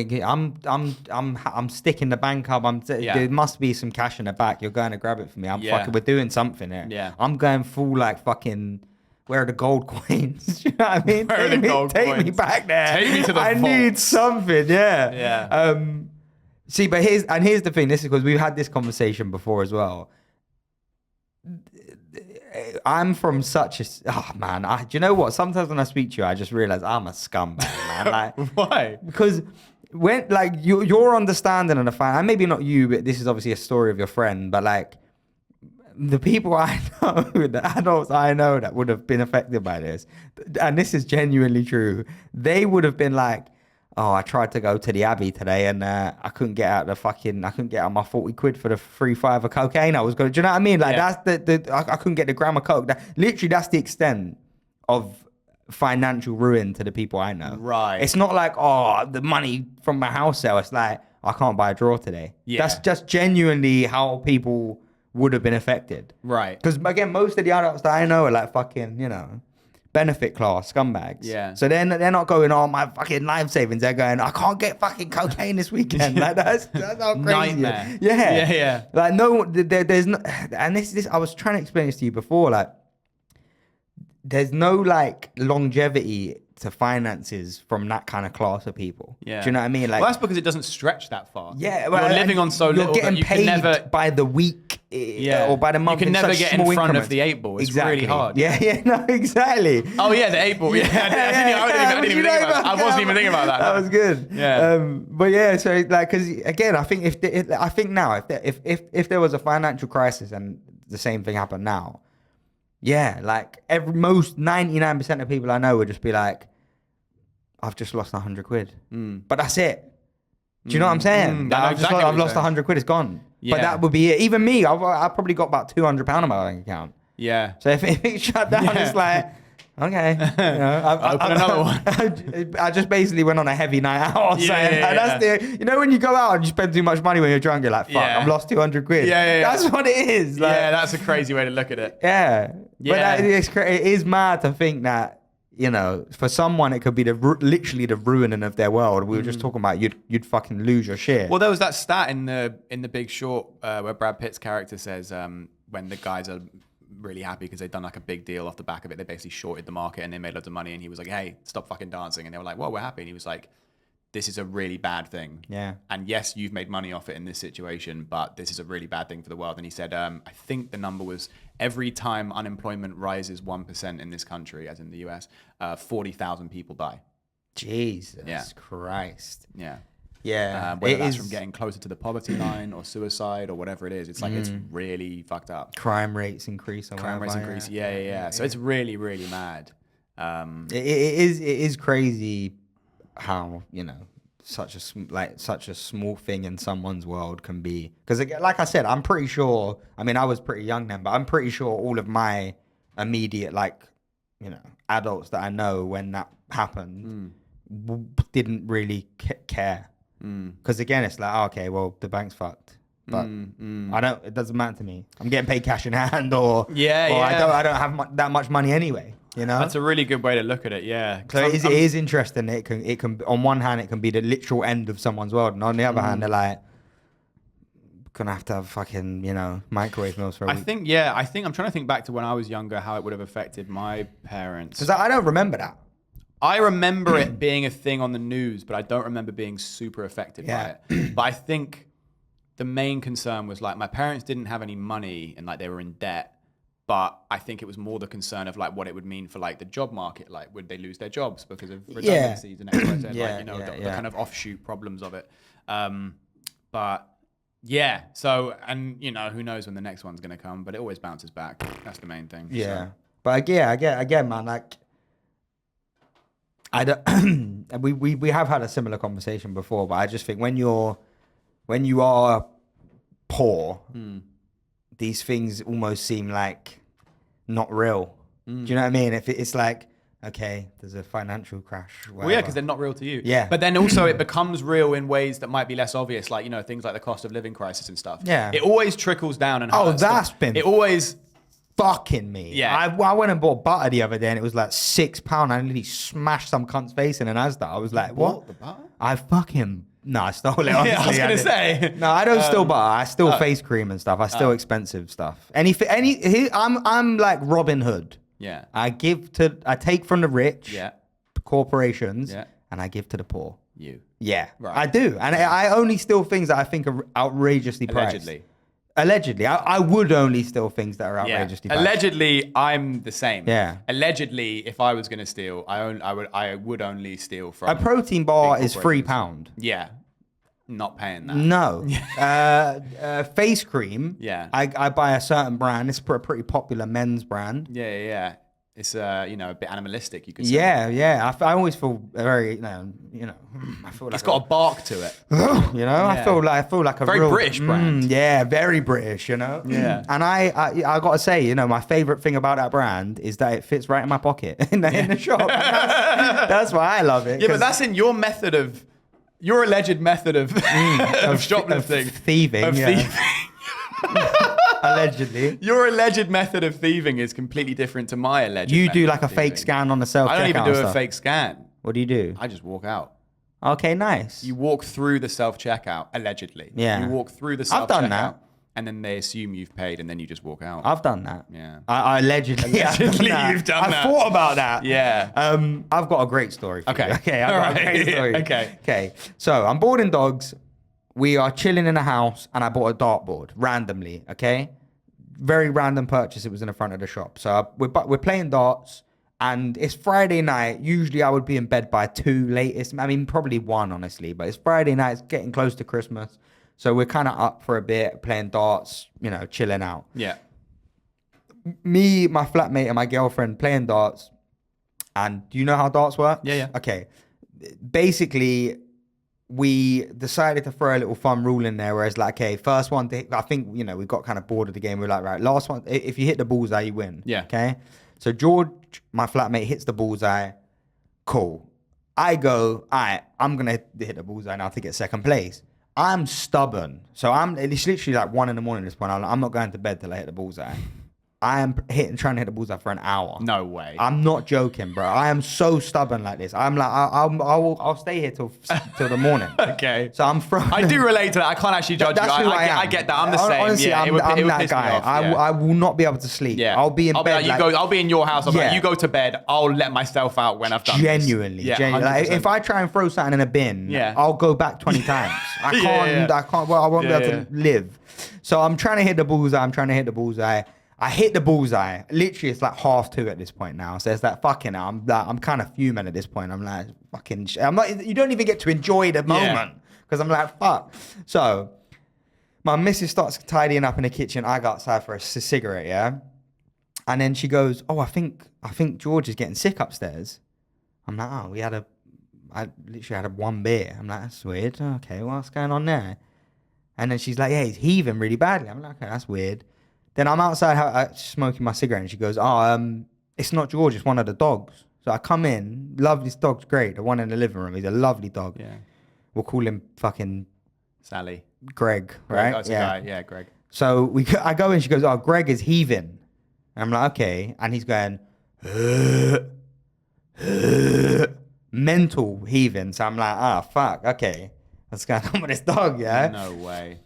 I'm sticking the bank up. There must be some cash in the back. You're going to grab it for me. We're doing something here. Yeah. I'm going full like fucking. Where are the gold coins? You know what I mean? Where are the gold Take me coins? back there. Take me to the I vault. need something. Yeah. Yeah. See, but here's the thing. This is because we've had this conversation before as well. I'm from such a... Oh, man. Do you know what? Sometimes when I speak to you, I just realize I'm a scumbag, man. Like, Why? because when, like, your understanding of the fact... And maybe not you, but this is obviously a story of your friend, but, like, the people I know, the adults I know that would have been affected by this, and this is genuinely true, they would have been like, oh, I tried to go to the Abbey today and I couldn't get out my 40 quid for the 3.5 of cocaine I was going to, do you know what I mean? Like, that's I couldn't get the gram of coke. Literally, that's the extent of financial ruin to the people I know. Right. It's not like, oh, the money from my house sale. It's like, I can't buy a drawer today. Yeah. That's just genuinely how people would have been affected. Right. Because again, most of the adults that I know are like fucking, you know, benefit class scumbags. Yeah. So they're not going, oh, my fucking life savings. They're going, I can't get fucking cocaine this weekend. Like that's how crazy. Nightmare. Yeah. Yeah. Like no, there's no, and this I was trying to explain this to you before. Like, there's no like longevity to finances from that kind of class of people. Yeah. Do you know what I mean? Like, Well, that's because it doesn't stretch that far. yeah, You're living on so little You're getting that you paid can never. by the week, or by the month. You can in never such get in small front increments. of the 8 ball. It's Exactly. really hard. Yeah, no, exactly. Oh yeah, the 8 ball. Yeah, I didn't even think about that. I wasn't even thinking about that. That was good. Yeah. But yeah, so like, because again, I think if there was a financial crisis and the same thing happened now, yeah, like most 99% of people I know would just be like, I've just lost 100 quid, but that's it. Do you know what I'm saying? Like, I've lost 100 quid. It's gone. Yeah. But that would be it. Even me, I probably got about £200 on my bank account. Yeah. So if it shut down, Yeah. it's like, okay, you know, Open another one. I just basically went on a heavy night out or something. Yeah, And that's the, you know, when you go out and you spend too much money when you're drunk, you're like, fuck, Yeah. I've lost 200 quid. Yeah. That's what it is. Like, Yeah, that's a crazy way to look at it. yeah. But Yeah. it is mad to think that, you know, for someone it could be literally the ruining of their world. We were just talking about you'd fucking lose your shit. Well, there was that stat in the Big Short where Brad Pitt's character says when the guys are really happy because they've done like a big deal off the back of it, they basically shorted the market and they made loads of money. And he was like, "Hey, stop fucking dancing." And they were like, "Well, we're happy." And he was like, "This is a really bad thing. Yeah. And yes, you've made money off it in this situation, but this is a really bad thing for the world." And he said, I think the number was every time unemployment rises 1% in this country, as in the US, 40,000 people die. Jesus Christ. Yeah. Yeah. Whether that's from getting closer to the poverty line or suicide or whatever it is, it's like it's really fucked up. Crime rates increase. Crime rates increase. Yeah. So it's really, really mad. It is crazy how, you know, such a small thing in someone's world can be. Because like I said, I'm pretty sure. I mean, I was pretty young then, but I'm pretty sure all of my immediate, like, you know, adults that I know when that happened didn't really care. Because again, it's like, oh, okay, well, the bank's fucked. But it doesn't matter to me. I'm getting paid cash in hand, or I don't have that much money anyway. You know, that's a really good way to look at it. Yeah. So it is interesting. It can on one hand it can be the literal end of someone's world, and on the other hand they're like gonna have to have fucking, you know, microwave meals for a week. I think I'm trying to think back to when I was younger, how it would have affected my parents. Because I don't remember that. I remember it being a thing on the news, but I don't remember being super affected by it. But I think the main concern was like my parents didn't have any money and like they were in debt. But I think it was more the concern of like what it would mean for like the job market. Like, would they lose their jobs because of redundancies and X, Y, Z, like, you know, the kind of offshoot problems of it. But yeah, so, and you know, who knows when the next one's going to come, but it always bounces back. That's the main thing. Yeah. So. But again, man, like, I don't, we have had a similar conversation before, but I just think when you are poor, these things almost seem like not real. Do you know what I mean? If it's like, okay, there's a financial crash. Whatever. Well, yeah, because they're not real to you. Yeah. But then also it becomes real in ways that might be less obvious, like, you know, things like the cost of living crisis and stuff. Yeah. It always trickles down and Oh, hurts. that's been It always... fucking me. Yeah. I went and bought butter the other day and it was like £6. I literally smashed some cunt's face in an Asda. I was like, what? The butter? I fucking... No, I stole it. Honestly. Yeah, I was going to say. No, I don't steal butter. I steal face cream and stuff. I steal expensive stuff. I'm like Robin Hood. Yeah. I take from the rich, Yeah. corporations, Yeah. and I give to the poor. You. Yeah, Right. I do. And I only steal things that I think are outrageously priced. Allegedly. I would only steal things that are outrageously priced. Allegedly, I'm the same. Yeah. Allegedly, if I was going to steal, I would only steal from... A protein bar big is corporations. £3. Yeah. Not paying that. No. Face cream. Yeah. I buy a certain brand. It's a pretty popular men's brand. Yeah. It's a bit animalistic. You could say. Yeah. I always feel very, I feel like It's got a bark to it. I feel like a Very real British brand. Yeah, very British. Yeah. And I gotta say, my favorite thing about that brand is that it fits right in my pocket in the shop. That's why I love it. Yeah, but that's in your alleged method of shoplifting, thieving. Allegedly. Your alleged method of thieving is completely different to my alleged. You method do like of a fake thieving. scan on the self-checkout. I don't even do a stuff. fake scan. What do you do? I just walk out. Okay, nice. You walk through the self-checkout, allegedly. Yeah. You walk through the self-checkout. I've done that. And then they assume you've paid, and then you just walk out. I've done that. Yeah. I allegedly. Allegedly, you've done I that. thought about that. Yeah. I've got a great story for Okay. you. Okay, I've got a great story. Okay. So I'm boarding dogs. We are chilling in a house, and I bought a dartboard randomly. Okay, very random purchase. It was in the front of the shop. So we're playing darts, and it's Friday night. Usually I would be in bed by 2 latest. I mean, probably 1, honestly. But it's Friday night. It's getting close to Christmas. So we're kind of up for a bit, playing darts, chilling out. Yeah. Me, my flatmate, and my girlfriend playing darts. And do you know how darts work? Yeah. Okay. Basically, we decided to throw a little fun rule in there where it's like, okay, first one to hit, I think, we got kind of bored of the game. We're like, right, last one, if you hit the bullseye, you win. Yeah. Okay. So George, my flatmate, hits the bullseye. Cool. I go, all right, I'm going to hit the bullseye now to get second place. I'm stubborn. So it's literally like 1 a.m. at this point. I'm not going to bed till I hit the bullseye. I am trying to hit the bullseye for an hour. No way. I'm not joking, bro. I am so stubborn like this. I'm like, I'll stay here till the morning. Okay. So I'm from. I do relate to that. I can't actually judge That's you. who I am. I get that. I'm the same. Honestly, yeah, I'm it would that piss guy. me off. Yeah. I will not be able to sleep. Yeah. I'll be in bed. I'll be in your house. Yeah. You go to bed. I'll let myself out when I've done Genuinely. this. Yeah, Like, 100%. if I try and throw something in a bin, Yeah. I'll go back 20 times. I can't. Yeah. I can't. Well, I won't Yeah, be able to live. So I'm trying to hit the bullseye. I hit the bullseye. Literally, it's like 2:30 at this point now. So it's like fucking. I'm kind of fuming at this point. I'm like fucking. I'm not. You don't even get to enjoy the moment because I'm like fuck. So my missus starts tidying up in the kitchen. I go outside for a cigarette. Yeah, and then she goes, "Oh, I think George is getting sick upstairs." I'm like, "Oh, I literally had 1 beer." I'm like, "That's weird. Okay, what's going on there?" And then she's like, "Yeah, he's heaving really badly." I'm like, "Okay, that's weird." Then I'm outside smoking my cigarette, and she goes, "Oh, it's not George, it's one of the dogs." So I come in, love this dog's great, the one in the living room. He's a lovely dog. Yeah. We'll call him fucking Sally. Greg, right? That's the guy. Yeah, Greg. So I go in, she goes, "Oh, Greg is heaving." And I'm like, "Okay," and he's going, mental heaving. So I'm like, "Ah, fuck, okay, what's going on with this dog?" Yeah. No way.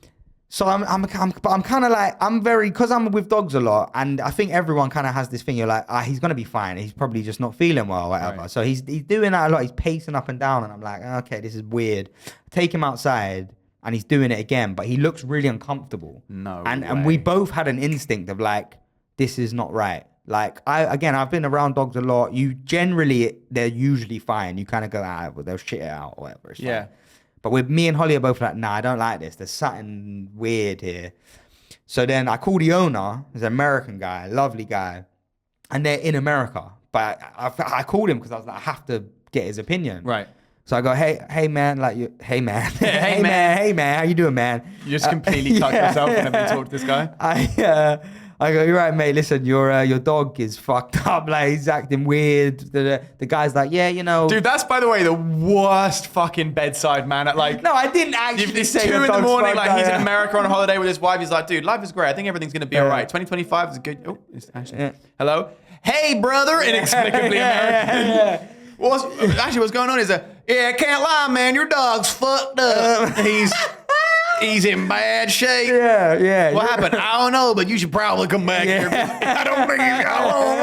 So I'm kind of like, because I'm with dogs a lot, and I think everyone kind of has this thing. You're like, he's gonna be fine. He's probably just not feeling well, or whatever. Right. So he's doing that a lot. He's pacing up and down, and I'm like, okay, this is weird. Take him outside, and he's doing it again, but he looks really uncomfortable. No and way. we both had an instinct of like, this is not right. Like I've been around dogs a lot. They're usually fine. You kind of go, well, they'll shit it out or whatever. It's Yeah. fine. But with me and Holly are both like, nah, I don't like this. There's something weird here. So then I call the owner. He's an American guy, lovely guy. And they're in America. But I called him because I was like, I have to get his opinion. Right. So I go, hey man, hey man. Hey, man. Hey man, how you doing, man? You just completely tucked yourself whenever you talk to this guy. I go, you're right, mate. Listen, your dog is fucked up. Like, he's acting weird. The guy's like, yeah, Dude, that's, by the way, the worst fucking bedside manner. Like, no, I didn't actually it's say 2 your in the dog's morning, fucked like he's up. in America on holiday with his wife. He's like, dude, life is great. I think everything's gonna be all right. 2025 is a good. Oh, it's Ashley. Yeah. Hello, hey brother, inexplicably American. What's going on is I can't lie, man. Your dog's fucked up. He's in bad shape. Yeah. What happened? I don't know, but you should probably come back here. I don't think he's got long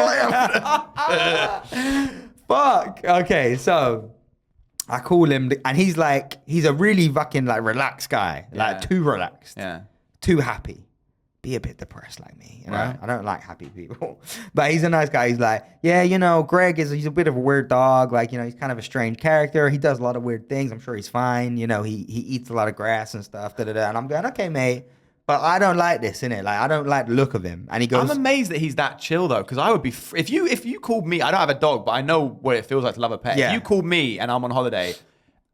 left. Fuck. Okay, so I call him, and he's a really fucking like relaxed guy, like too relaxed, too happy. Be a bit depressed like me, you know. Right. I don't like happy people, but he's a nice guy. He's like, yeah, Greg he's a bit of a weird dog. Like, he's kind of a strange character. He does a lot of weird things. I'm sure he's fine. He eats a lot of grass and stuff. And I'm going, okay, mate, but I don't like this, innit? Like, I don't like the look of him. And he goes, I'm amazed that he's that chill though, because I would be if you called me. I don't have a dog, but I know what it feels like to love a pet. Yeah. If you called me and I'm on holiday,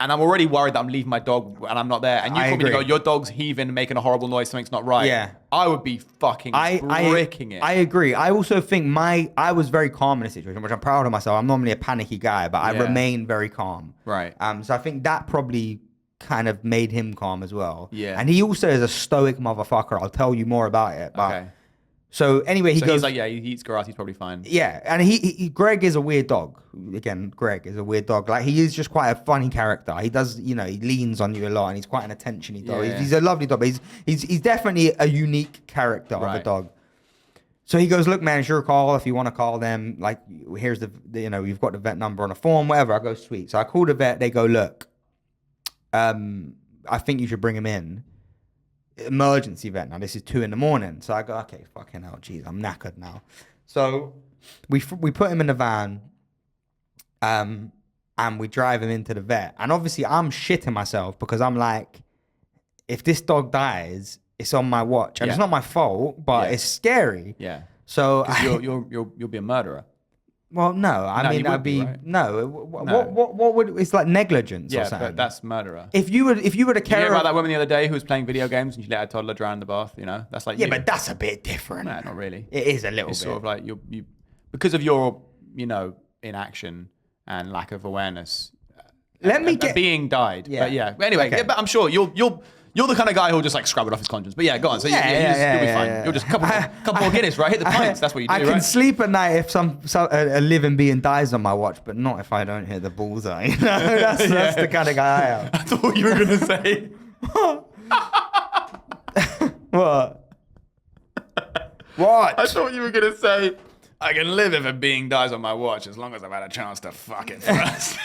and I'm already worried that I'm leaving my dog and I'm not there, and you I call me and agree. go, your dog's heaving, making a horrible noise, something's not right. Yeah. I would be fucking bricking it. I agree. I also think I was very calm in the situation, which I'm proud of myself. I'm normally a panicky guy, but I Yeah. remain very calm. Right. So I think that probably kind of made him calm as well. Yeah. And he also is a stoic motherfucker. I'll tell you more about it. But Okay. So anyway, he So goes. he's like, yeah, he eats grass. He's probably fine. Yeah, and Greg is a weird dog. Again, Greg is a weird dog. Like, he is just quite a funny character. He does, he leans on you a lot, and he's quite an attention-y dog. Yeah. He's a lovely dog, but he's definitely a unique character of a Right. dog. So he goes, look, man, sure, call if you want to call them. Like, here's you've got the vet number on a form, whatever. I go, sweet. So I call the vet. They go, look, I think you should bring him in. Emergency vet. Now this is 2 a.m. So I go, okay, fucking hell, jeez, I'm knackered now. So we put him in the van, and we drive him into the vet. And obviously I'm shitting myself because I'm like, if this dog dies, it's on my watch, and it's not my fault, but it's scary. Yeah. So You'll be a murderer. well, no, I No, mean, you would I'd be right? no. No. What would it's like negligence or Yeah, something? but that's murderer. if you were to Did you hear care about that woman the other day who was playing video games and she let her toddler drown in the bath? That's like yeah, you. but that's a bit different. No, not really. It is a little It's bit. sort of like you because of your inaction and lack of awareness. Let me a get- being died. Yeah. But yeah. But anyway, Okay. yeah, but I'm sure you're the kind of guy who'll just like scrub it off his conscience. But yeah, go on. So you'll be fine. yeah. You'll just couple more Guinness, right? Hit the pints. That's what you do, I can right? sleep at night if a living being dies on my watch, but not if I don't hit the bullseye. That's the kind of guy I am. I thought you were gonna say. What? What? I thought you were gonna say. I can live if a being dies on my watch as long as I've had a chance to fuck it first.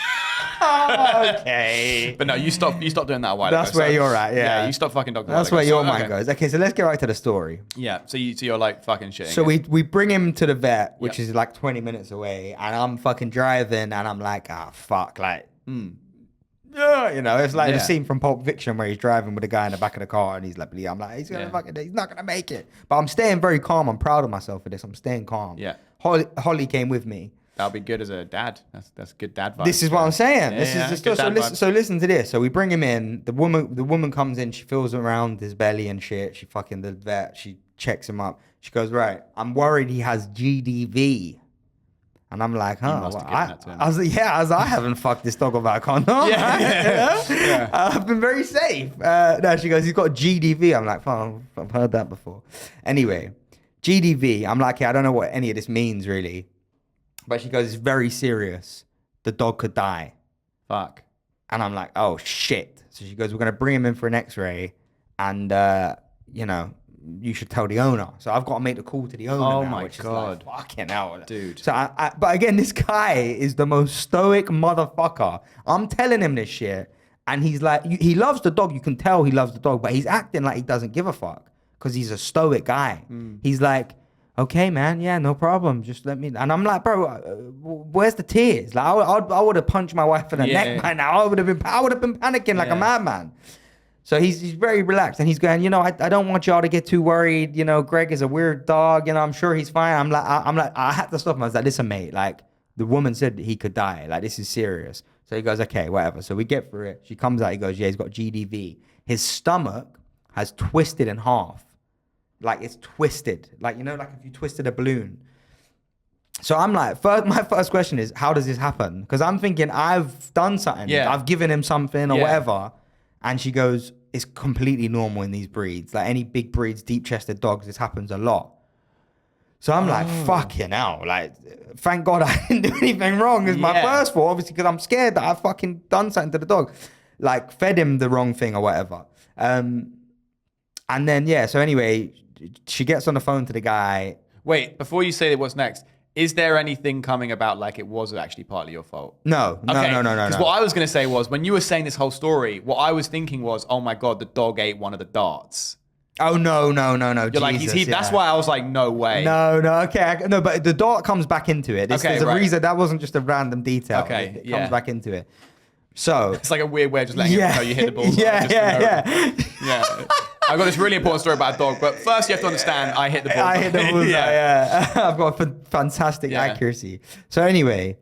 Okay. But no, you stop doing that a while That's ago. where you're at, yeah. you stop fucking dogs. That's where your mind goes. Okay, so let's get right to the story. Yeah, so you're like fucking shitting. So it. we bring him to the vet, which Yep. is like 20 minutes away, and I'm fucking driving, and I'm like, fuck, like, yeah, it's like the Yeah. scene from Pulp Fiction where he's driving with a guy in the back of the car, and he's like, I'm like, he's not gonna make it. But I'm staying very calm. I'm proud of myself for this. I'm staying calm. Yeah. Holly came with me. That'll be good as a dad. That's good dad vibes. This is what I'm saying. Yeah, This yeah, is just good so dad listen, vibes. so listen to this. So we bring him in. The woman comes in. She feels around his belly and shit. She fucking the vet. She checks him up. She goes, right, I'm worried he has GDV. And I'm like, huh? must have Well, given that to him. I was like, yeah, I haven't fucked this dog without a condom. Yeah. I've been very safe. No, she goes, he's got GDV. I'm like, oh, I've heard that before. Anyway, GDV. I'm like, yeah, I don't know what any of this means really. But she goes, it's very serious. The dog could die. Fuck. And I'm like, oh shit. So she goes, we're going to bring him in for an x-ray. And, you should tell the owner. So I've got to make the call to the owner Oh now, my which God. is like, fucking hell. Dude. So but again, this guy is the most stoic motherfucker. I'm telling him this shit. And he's like, he loves the dog. You can tell he loves the dog, but he's acting like he doesn't give a fuck because he's a stoic guy. He's like, okay, man, yeah, no problem. Just let me. And I'm like, bro, where's the tears? Like, I would have punched my wife in the neck by now. I would have been panicking like a madman. So he's very relaxed, and he's going, I don't want y'all to get too worried. Greg is a weird dog. I'm sure he's fine. I'm like, I had to stop him. I was like, listen, mate, like the woman said he could die. Like, this is serious. So he goes, okay, whatever. So we get through it. She comes out. He goes, yeah, he's got GDV. His stomach has twisted in half. Like, it's twisted. Like, like if you twisted a balloon. So I'm like, my first question is, how does this happen? Because I'm thinking I've done something. Yeah. I've given him something or Yeah. whatever. And she goes, it's completely normal in these breeds. Like any big breeds, deep-chested dogs, this happens a lot. So I'm like, fucking hell. Like, thank God I didn't do anything wrong. It's my first fault, obviously, because I'm scared that I've fucking done something to the dog. Like, fed him the wrong thing or whatever. And then, so anyway, she gets on the phone to the guy. Wait, before you say what's next, is there anything coming about like it was actually partly your fault? No. Because what I was going to say was, when you were saying this whole story, what I was thinking was, oh my God, the dog ate one of the darts. Oh, no. You're like, Jesus, that's why I was like, no way. No, okay. No, but the dart comes back into it. Okay, There's a right. reason. That wasn't just a random detail. Okay, It comes back into it. So. It's like a weird way of just letting him know you hit the bullseye. Yeah. Yeah. I've got this really important story about a dog, but first you have to understand I hit the bullseye. I hit the bullseye, yeah. I've got fantastic Yeah. accuracy. So anyway,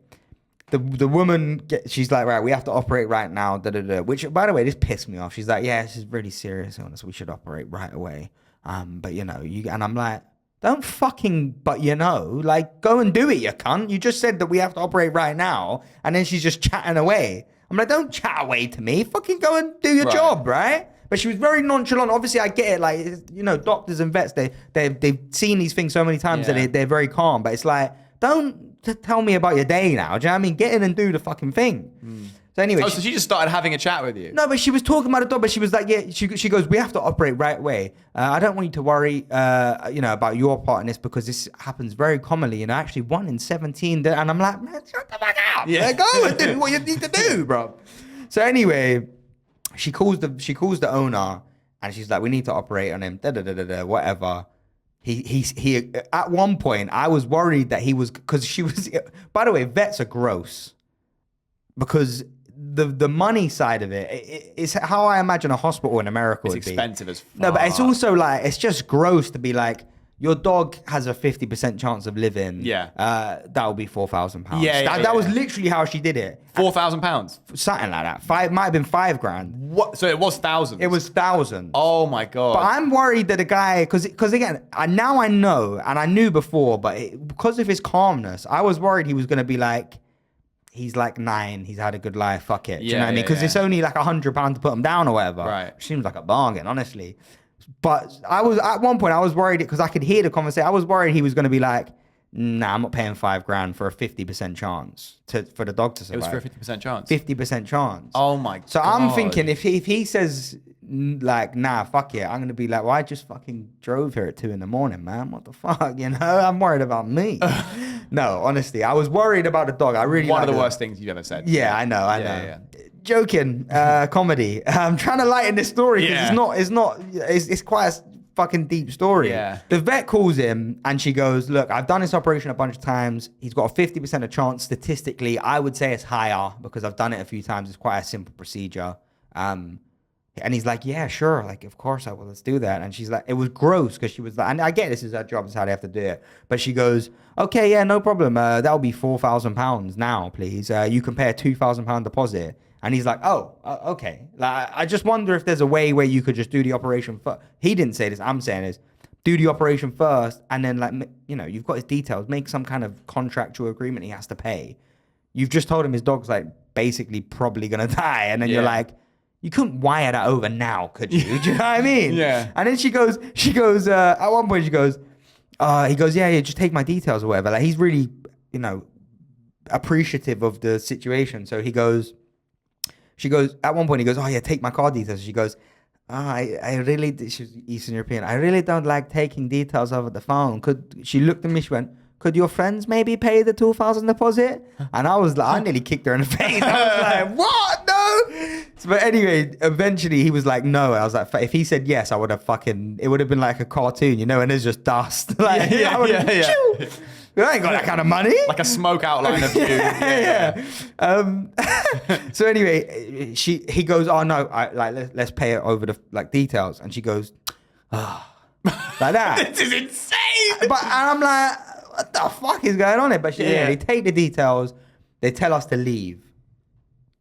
the woman, she's like, right, we have to operate right now, which, by the way, this pissed me off. She's like, yeah, this is really serious illness. We should operate right away. But, you know, and I'm like, don't fucking, but you know, like, go and do it, you cunt. You just said that we have to operate right now. And then she's just chatting away. I'm like, don't chat away to me. Fucking go and do your job, right? But she was very nonchalant. Obviously, I get it. Like, you know, doctors and vets, they've seen these things so many times that they're very calm. But it's like, don't tell me about your day now. Do you know what I mean? Get in and do the fucking thing. So anyway. Oh, so she just started having a chat with you? No, but she was talking about the dog, but she was like, yeah, she goes, we have to operate right away. I don't want you to worry, you know, about your part in this because this happens very commonly, you know, actually 1 in 17. And I'm like, man, shut the fuck up. Yeah, go and do what you need to do, bro. So anyway, she calls the owner and she's like, we need to operate on him, whatever. He at one point, I was worried that he was, because she was, by the way, vets are gross because the money side of it is how I imagine a hospital in America would be. It's expensive as fuck. No, but it's also like, it's just gross to be like, your dog has a 50% chance of living. Yeah. That will be £4,000. Yeah, that was literally how she did it. £4,000? Something like that. Might have been £5,000. What? So it was thousands? It was thousands. Oh my God. But I'm worried that the guy, because again, now I know, and I knew before, but because of his calmness, I was worried he was going to be like, he's like 9, he's had a good life, fuck it. Do you know what I mean? Because it's only like £100 to put him down or whatever. Right. Which seems like a bargain, honestly. But I was, at one point, I was worried because I could hear the conversation. I was worried he was going to be like, nah, I'm not paying £5,000 for a 50% chance for the dog to survive. It was for a 50% chance? 50% chance. Oh my God. So I'm thinking if he says like, nah, fuck it, I'm going to be like, well, I just fucking drove here at 2 a.m, man. What the fuck? You know, I'm worried about me. No, honestly, I was worried about the dog. I really One of the worst things you've ever said. Yeah, I know. Yeah. Joking, comedy. I'm trying to lighten this story because it's quite a fucking deep story. Yeah. The vet calls him and she goes, look, I've done this operation a bunch of times. He's got a 50% of chance. Statistically, I would say it's higher because I've done it a few times. It's quite a simple procedure. And he's like, yeah, sure. Like, of course I will. Let's do that. And she's like, it was gross because she was like, and I get this is her job. It's how they have to do it. But she goes, okay, yeah, no problem. That'll be £4,000 now, please. You can pay a £2,000 deposit. And he's like, oh, okay. Like, I just wonder if there's a way where you could just do the operation first. He didn't say this. I'm saying is do the operation first. And then, like, you know, you've got his details. Make some kind of contractual agreement he has to pay. You've just told him his dog's, like, basically probably going to die. And then you're like, you couldn't wire that over now, could you? Do you know what I mean? Yeah. And then she goes, at one point he goes, yeah, just take my details or whatever. Like, he's really, you know, appreciative of the situation. So at one point he goes, oh yeah, take my card details. She goes, I really, she's Eastern European. I really don't like taking details over the phone. She looked at me, she went, could your friends maybe pay the 2,000 deposit? And I was like, I nearly kicked her in the face. I was like, what? No. But anyway, eventually he was like, no. I was like, if he said yes, I would have it would have been like a cartoon, you know, and there's just dust. Like, yeah. I ain't got that kind of money. Like a smoke outline of you. Yeah. So anyway, he goes, oh no, let's pay it over the like details. And she goes, like that. This is insane. And I'm like, what the fuck is going on here? But they take the details. They tell us to leave.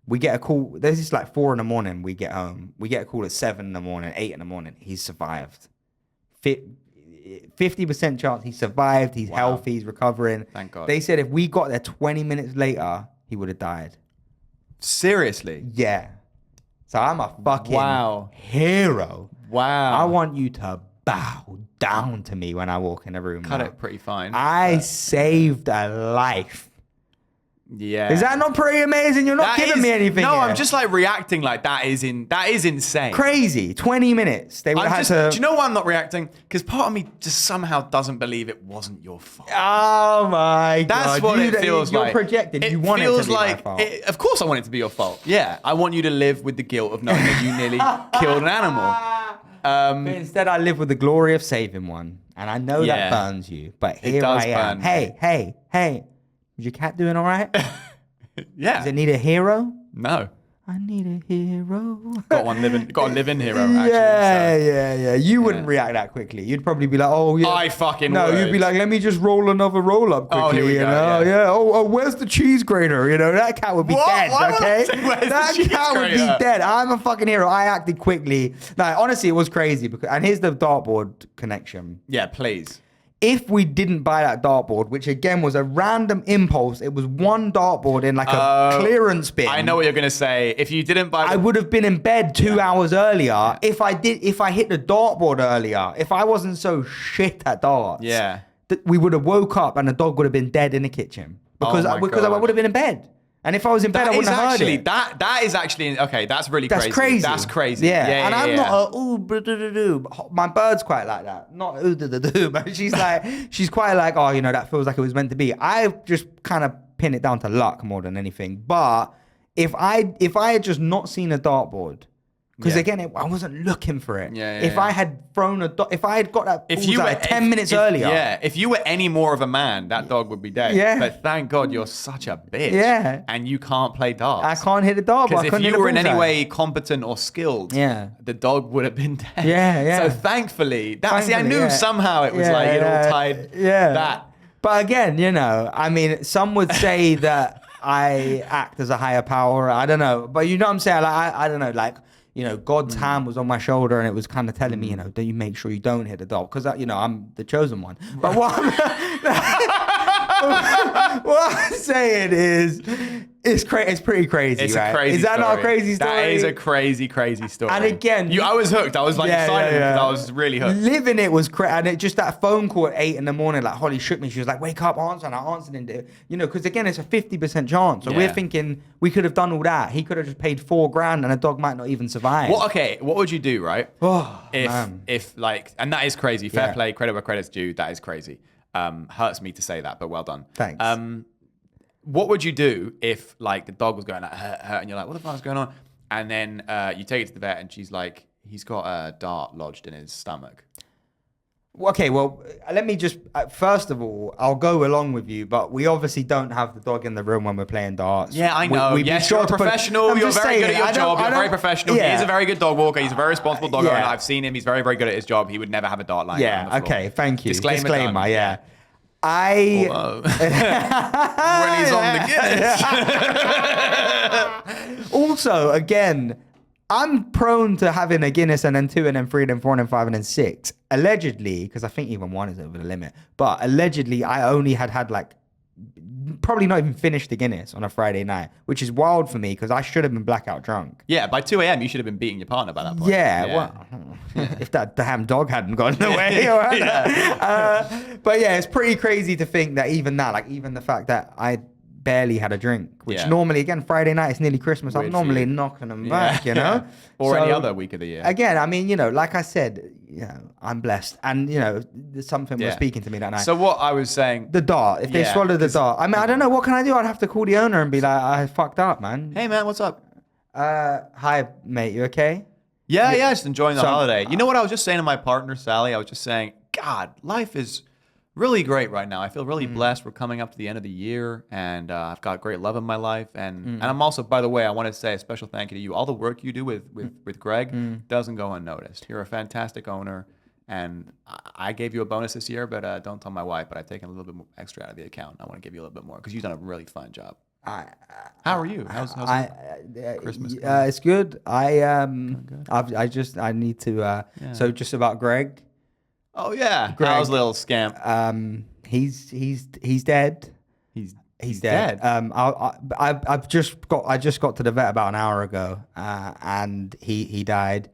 We get a call. There's just like 4 a.m. We get home. We get a call at 7 a.m, 8 a.m. He's survived. 50% chance he survived. He's healthy. He's recovering. Thank God. They said if we got there 20 minutes later, he would have died. Seriously? Yeah. So I'm a fucking hero. Wow. I want you to bow down to me when I walk in the room. Cut it pretty fine. I saved a life. Yeah. Is that not pretty amazing? You're not giving me anything. No, here. I'm just like reacting like that is insane. Crazy. 20 minutes. They would have to. Do you know why I'm not reacting? Because part of me just somehow doesn't believe it wasn't your fault. Oh my God. That's what it feels like. You're projecting. You want it to be my fault. Of course I want it to be your fault. Yeah. I want you to live with the guilt of knowing that you nearly killed an animal. But instead, I live with the glory of saving one. And I know that burns you. But here I am. Hey. Is your cat doing all right? Yeah. Does it need a hero? No. I need a hero. Got a live-in hero. Actually, Yeah. You wouldn't react that quickly. You'd probably be like, oh yeah. I fucking no. would. You'd be like, let me just roll another roll up quickly. Oh, here we you go, know? yeah. Oh, where's the cheese grater? You know, that cat would be What? dead. Why would I Okay, say, where's the that cheese cat would be grater? dead. I'm a fucking hero. I acted quickly. No, honestly, it was crazy. And here's the dartboard connection. Yeah, please. If we didn't buy that dartboard, which again was a random impulse, it was one dartboard in like a clearance bin. I know what you're gonna say. If you didn't buy, I would have been in bed 2 hours earlier if I hit the dartboard earlier. If I wasn't so shit at darts, we would have woke up and the dog would have been dead in the kitchen because I would have been in bed. And if I was in bed, I wouldn't have heard it. That is actually okay. That's really That's crazy. That's crazy. Yeah. And I'm not my bird's quite like that. Not but she's quite like, oh, you know, that feels like it was meant to be. I just kind of pin it down to luck more than anything. But if I had just not seen a dartboard, because again, I wasn't looking for it. If I had thrown if I had got that bullseye 10 minutes earlier. Yeah, if you were any more of a man, that dog would be dead. Yeah. But thank God you're such a bitch. Yeah. And you can't play darts. I can't hit a dart. Because if you were in any way competent or skilled, the dog would have been dead. Yeah. So thankfully, I knew somehow it was it all tied that. But again, you know, I mean, some would say that I act as a higher power. I don't know. But you know what I'm saying? Like, I don't know, like, you know, God's hand was on my shoulder and it was kind of telling me, you know, do you make sure you don't hit the dog? Because, you know, I'm the chosen one. But what I'm saying is, it's pretty crazy, It's right? a crazy Is that story. not a crazy story? That is a crazy story. And again, I was hooked. I was like excited because I was really hooked. Living it was crazy. And it just that phone call at 8 in the morning, like Holly shook me. She was like, wake up, answer. And I answered and you know, because again, it's a 50% chance. So we're thinking we could have done all that. He could have just paid $4,000 and a dog might not even survive. What would you do, right? Oh, if like, and that is crazy. Fair play, credit where credit's due. That is crazy. Hurts me to say that, but well done. Thanks. What would you do if like the dog was going like hurt, and you're like, what the fuck is going on? And then you take it to the vet and she's like, he's got a dart lodged in his stomach. Okay, well, let me just, first of all, I'll go along with you, but we obviously don't have the dog in the room when we're playing darts. Yeah, I know. Yes, you're a professional. You're very good at your job. You're very professional. Yeah. He is a very good dog walker. He's a very responsible dog owner. I've seen him. He's very, very good at his job. He would never have a dart lying on the floor. Okay, thank you. Disclaimer yeah. Although, when he's on the Guinness. Also, again, I'm prone to having a Guinness and then 2 and then 3 and then 4 and then 5 and then 6. Allegedly, because I think even 1 is over the limit. But allegedly, I only had like probably not even finished the Guinness on a Friday night, which is wild for me because I should have been blackout drunk. Yeah, by 2 a.m. you should have been beating your partner by that point. Well, if that damn dog hadn't gone in the way. But yeah, it's pretty crazy to think that even the fact that I barely had a drink, which normally, again, Friday night, it's nearly Christmas. Weird I'm normally for you. knocking them back, you know? Or any other week of the year. Again, I mean, you know, like I said, you know, I'm blessed. And, you know, there's something was speaking to me that night. So what I was saying... The dart. If they swallow the dart. I mean, I don't know. What can I do? I'd have to call the owner and be like, I fucked up, man. Hey, man, what's up? Hi, mate. You okay? Yeah, just enjoying the holiday. You know what I was just saying to my partner, Sally? I was just saying, God, life is really great right now. I feel really blessed. We're coming up to the end of the year, and I've got great love in my life. And I'm also, by the way, I want to say a special thank you to you. All the work you do with Greg doesn't go unnoticed. You're a fantastic owner, and I gave you a bonus this year, but don't tell my wife, but I've taken a little bit more extra out of the account. I want to give you a little bit more because you've done a really fun job. How are you? How's Christmas going? It's good. I need to. So just about Greg. Oh yeah, Greg, how's little scamp? He's dead. He's dead. I just got to the vet about an hour ago, and he died.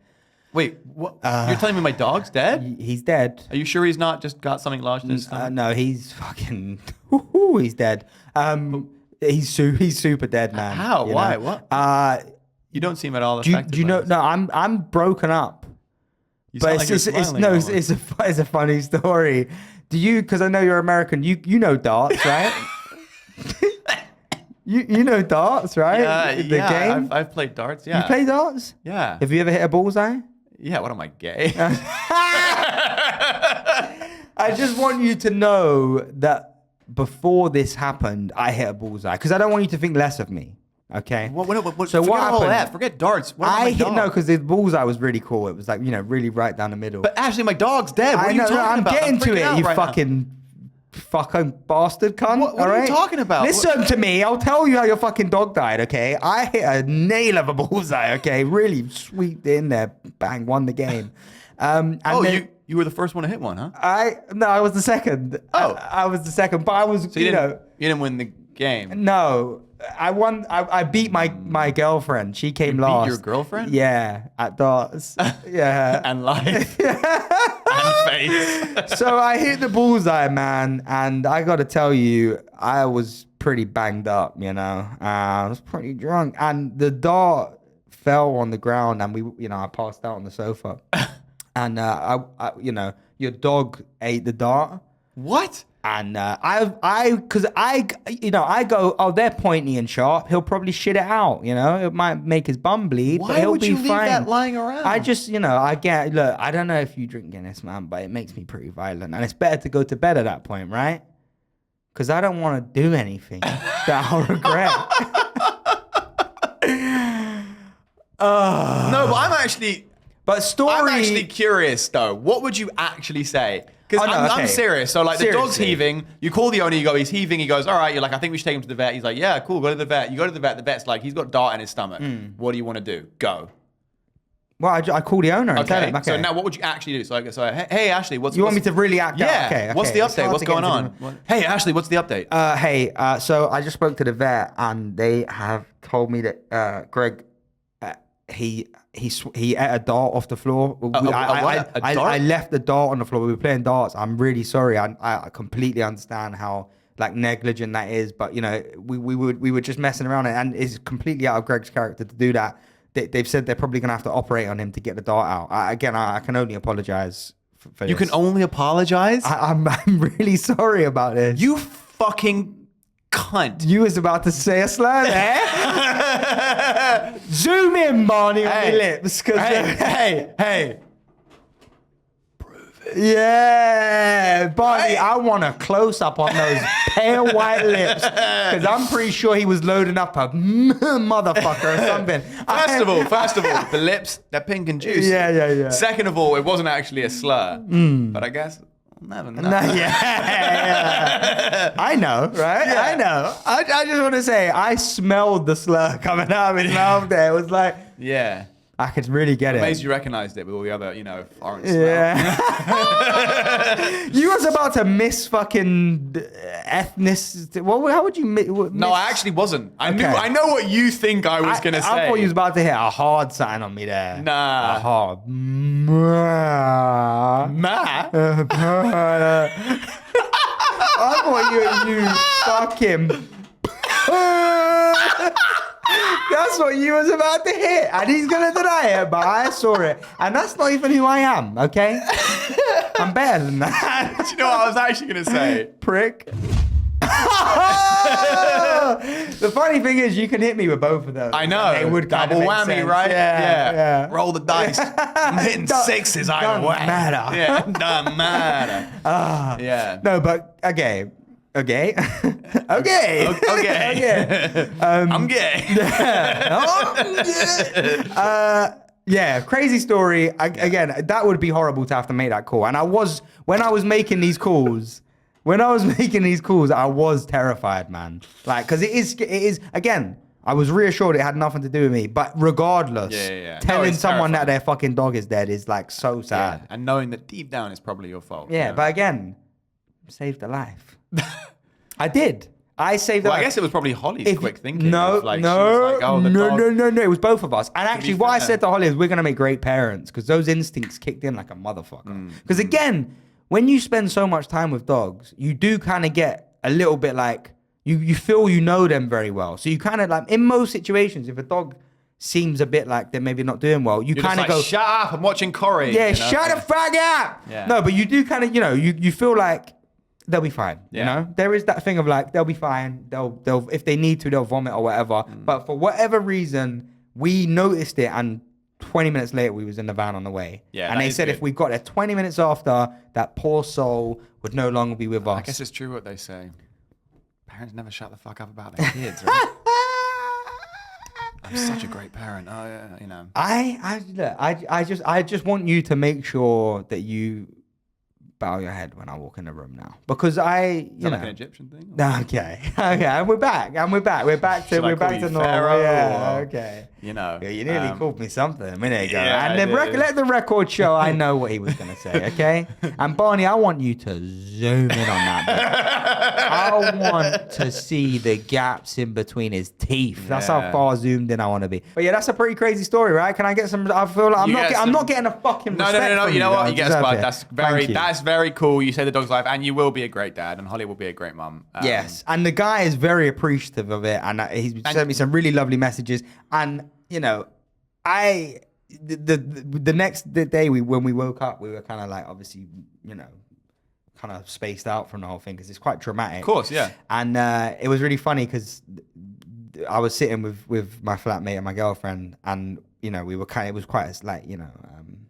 Wait, what? You're telling me my dog's dead? He's dead. Are you sure he's not just got something lodged in his stomach? No, he's fucking. He's dead. He's super dead, man. How? Why? Know? What? You don't seem at all affected. Do you know? No, I'm broken up. You But sound it's like you're smiling it's a funny story. Do you? Because I know you're American. You know darts, right? you know darts, right? The game. I've played darts. Yeah. You play darts? Yeah. Have you ever hit a bullseye? Yeah. What am I, gay? I just want you to know that before this happened, I hit a bullseye because I don't want you to think less of me. Okay. What, so forget what all happened? that. Forget darts. What about my dog? No, because the bullseye was really cool. It was like, really right down the middle. But actually, my dog's dead. What are you talking I'm about? getting to freaking it, out you right now. fucking bastard cunt. What all are you right? talking about? Listen to me. I'll tell you how your fucking dog died, okay? I hit a nail of a bullseye, okay? Really sweeped in there. Bang, won the game. And then, you were the first one to hit one, huh? I was the second. Oh. I was the second, but I was, So you didn't win the game. No, I won. I beat my girlfriend. She came beat last. your girlfriend? Yeah, at darts. Yeah. And life. And face. So I hit the bullseye, man, and I got to tell you, I was pretty banged up. I was pretty drunk, and the dart fell on the ground, and I passed out on the sofa, and your dog ate the dart. What? And I go, oh, they're pointy and sharp. He'll probably shit it out, It might make his bum bleed, but he'll be fine. Why would you leave that lying around? I just, look, I don't know if you drink Guinness, man, but it makes me pretty violent. And it's better to go to bed at that point, right? Because I don't want to do anything that I'll regret. No, but I'm actually curious, though. What would you actually say? Because I'm serious. So, like, the dog's heaving. You call the owner. You go, he's heaving. He goes, all right. You're like, I think we should take him to the vet. He's like, yeah, cool. Go to the vet. You go to the vet. The vet's like, he's got dart in his stomach. What do you want to do? Go. Well, I call the owner and tell him. Okay. So now, what would you actually do? So hey, Ashley, what's you want me to really act out? Yeah. Okay. What's the update? What's going on? Hey, Ashley, what's the update? So I just spoke to the vet, and they have told me that Greg, he ate a dart off the floor. I left the dart on the floor. We were playing darts. I'm really sorry. I completely understand how like negligent that is, but we were just messing around, and it's completely out of Greg's character to do that. They've said they're probably gonna have to operate on him to get the dart out. I can only apologize for this. You can only apologize? I'm really sorry about this. You fucking cunt. You was about to say a slur there. Zoom in, Barney, on your lips. Hey. Yeah, Barney, I want a close-up on those pale white lips, because I'm pretty sure he was loading up a motherfucker or something. First of all, the lips, they're pink and juicy. Yeah. Second of all, it wasn't actually a slur. But I guess we'll never know. Yeah. I know, right? Yeah. I know. I just want to say, I smelled the slur coming out of his mouth there. It was like... Yeah. I could really get it. Amazed you recognized it with all the other, foreign smell. Yeah. You was about to miss fucking ethnicity. How would you miss? No, I actually wasn't. I know what you think I was going to say. I thought you was about to hit a hard sign on me there. Nah. A hard. I thought you fucking... That's what you was about to hit, and he's gonna deny it, but I saw it, and that's not even who I am. Okay, I'm better than that. Do you know what I was actually gonna say? Prick. The funny thing is, you can hit me with both of those. I know. It would double whammy, sense. right? Yeah. Roll the dice. I'm hitting sixes either way. Doesn't matter. Yeah, doesn't matter. Yeah. No, but okay. I'm gay. Yeah, crazy story. Again, that would be horrible to have to make that call. And when I was making these calls, I was terrified, man. Like, because it is, again, I was reassured it had nothing to do with me. But regardless, telling someone that their fucking dog is dead is like so sad. Yeah. And knowing that deep down it's probably your fault. Yeah, but again, saved a life. I did. I saved. Well, I guess it was probably Holly's quick thinking. No. It was both of us. And actually, what I said to Holly is, we're gonna make great parents, because those instincts kicked in like a motherfucker. Because again, when you spend so much time with dogs, you do kind of get a little bit like you feel you know them very well. So you kind of like, in most situations, if a dog seems a bit like they're maybe not doing well, you kind of go, shut up, I'm watching Corey. Yeah, shut the fuck up. Yeah. No, but you do kind of, you feel like they'll be fine. You know, there is that thing of like, they'll be fine. They'll if they need to, they'll vomit or whatever. But for whatever reason, we noticed it, and 20 minutes later, we was in the van on the way. Yeah, and they said if we got there 20 minutes after, that poor soul would no longer be with us. I guess it's true what they say. Parents never shut the fuck up about their kids, right? I'm such a great parent. Oh yeah, you know. I just want you to make sure that you bow your head when I walk in the room now, because you know, like an Egyptian thing? Okay, and we're back. We're back to normal. Pharaoh, Yeah, or, okay. You know, Yeah, you nearly called me something a minute ago. Yeah, and I then did. let the record show I know what he was going to say, okay? And Barney, I want you to zoom in on that bit. I want to see the gaps in between his teeth. That's how Yeah. far zoomed in I want to be. But yeah, that's a pretty crazy story, right? Can I get some? I feel like I'm not getting a fucking No. respect from You know what? I You get a deserve spot. it. That's very cool. You say the dog's life, and you will be a great dad, and Holly will be a great mum. Yes, and the guy is very appreciative of it, and he's sent me some really lovely messages. And you know, the next day when we woke up, we were kind of like, obviously, you know, kind of spaced out from the whole thing because it's quite traumatic. Of course, yeah. And it was really funny because I was sitting with my flatmate and my girlfriend, and you know, it was quite like, you know,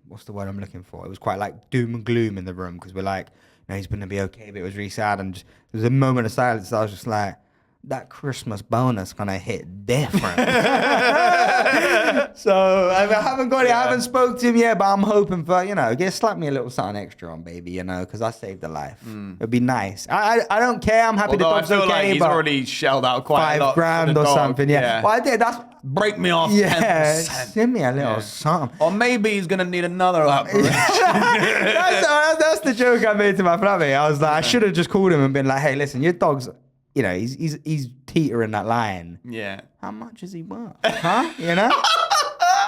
what's the word I'm looking for? It was quite like doom and gloom in the room because we're like, you know, he's gonna be okay, but it was really sad, and there was a moment of silence. I was just like, that Christmas bonus gonna hit different. So I haven't got it. I haven't spoke to him yet, but I'm hoping for, you know, slap me a little something extra on, baby, you know, because I saved a life. It'd be nice. I don't care. I'm happy the Although I dog's feel okay. like he's but already shelled out quite a lot. $5,000 for the or dog. something. Yeah. Well, I did. That's break me off. yeah. 10%. Send me a little something. Or maybe he's gonna need another operation. That's the joke I made to my flatmate. I was like, I should have just called him and been like, hey, listen, your dog's, you know, he's teetering that line. Yeah. How much is he worth? Huh? You know?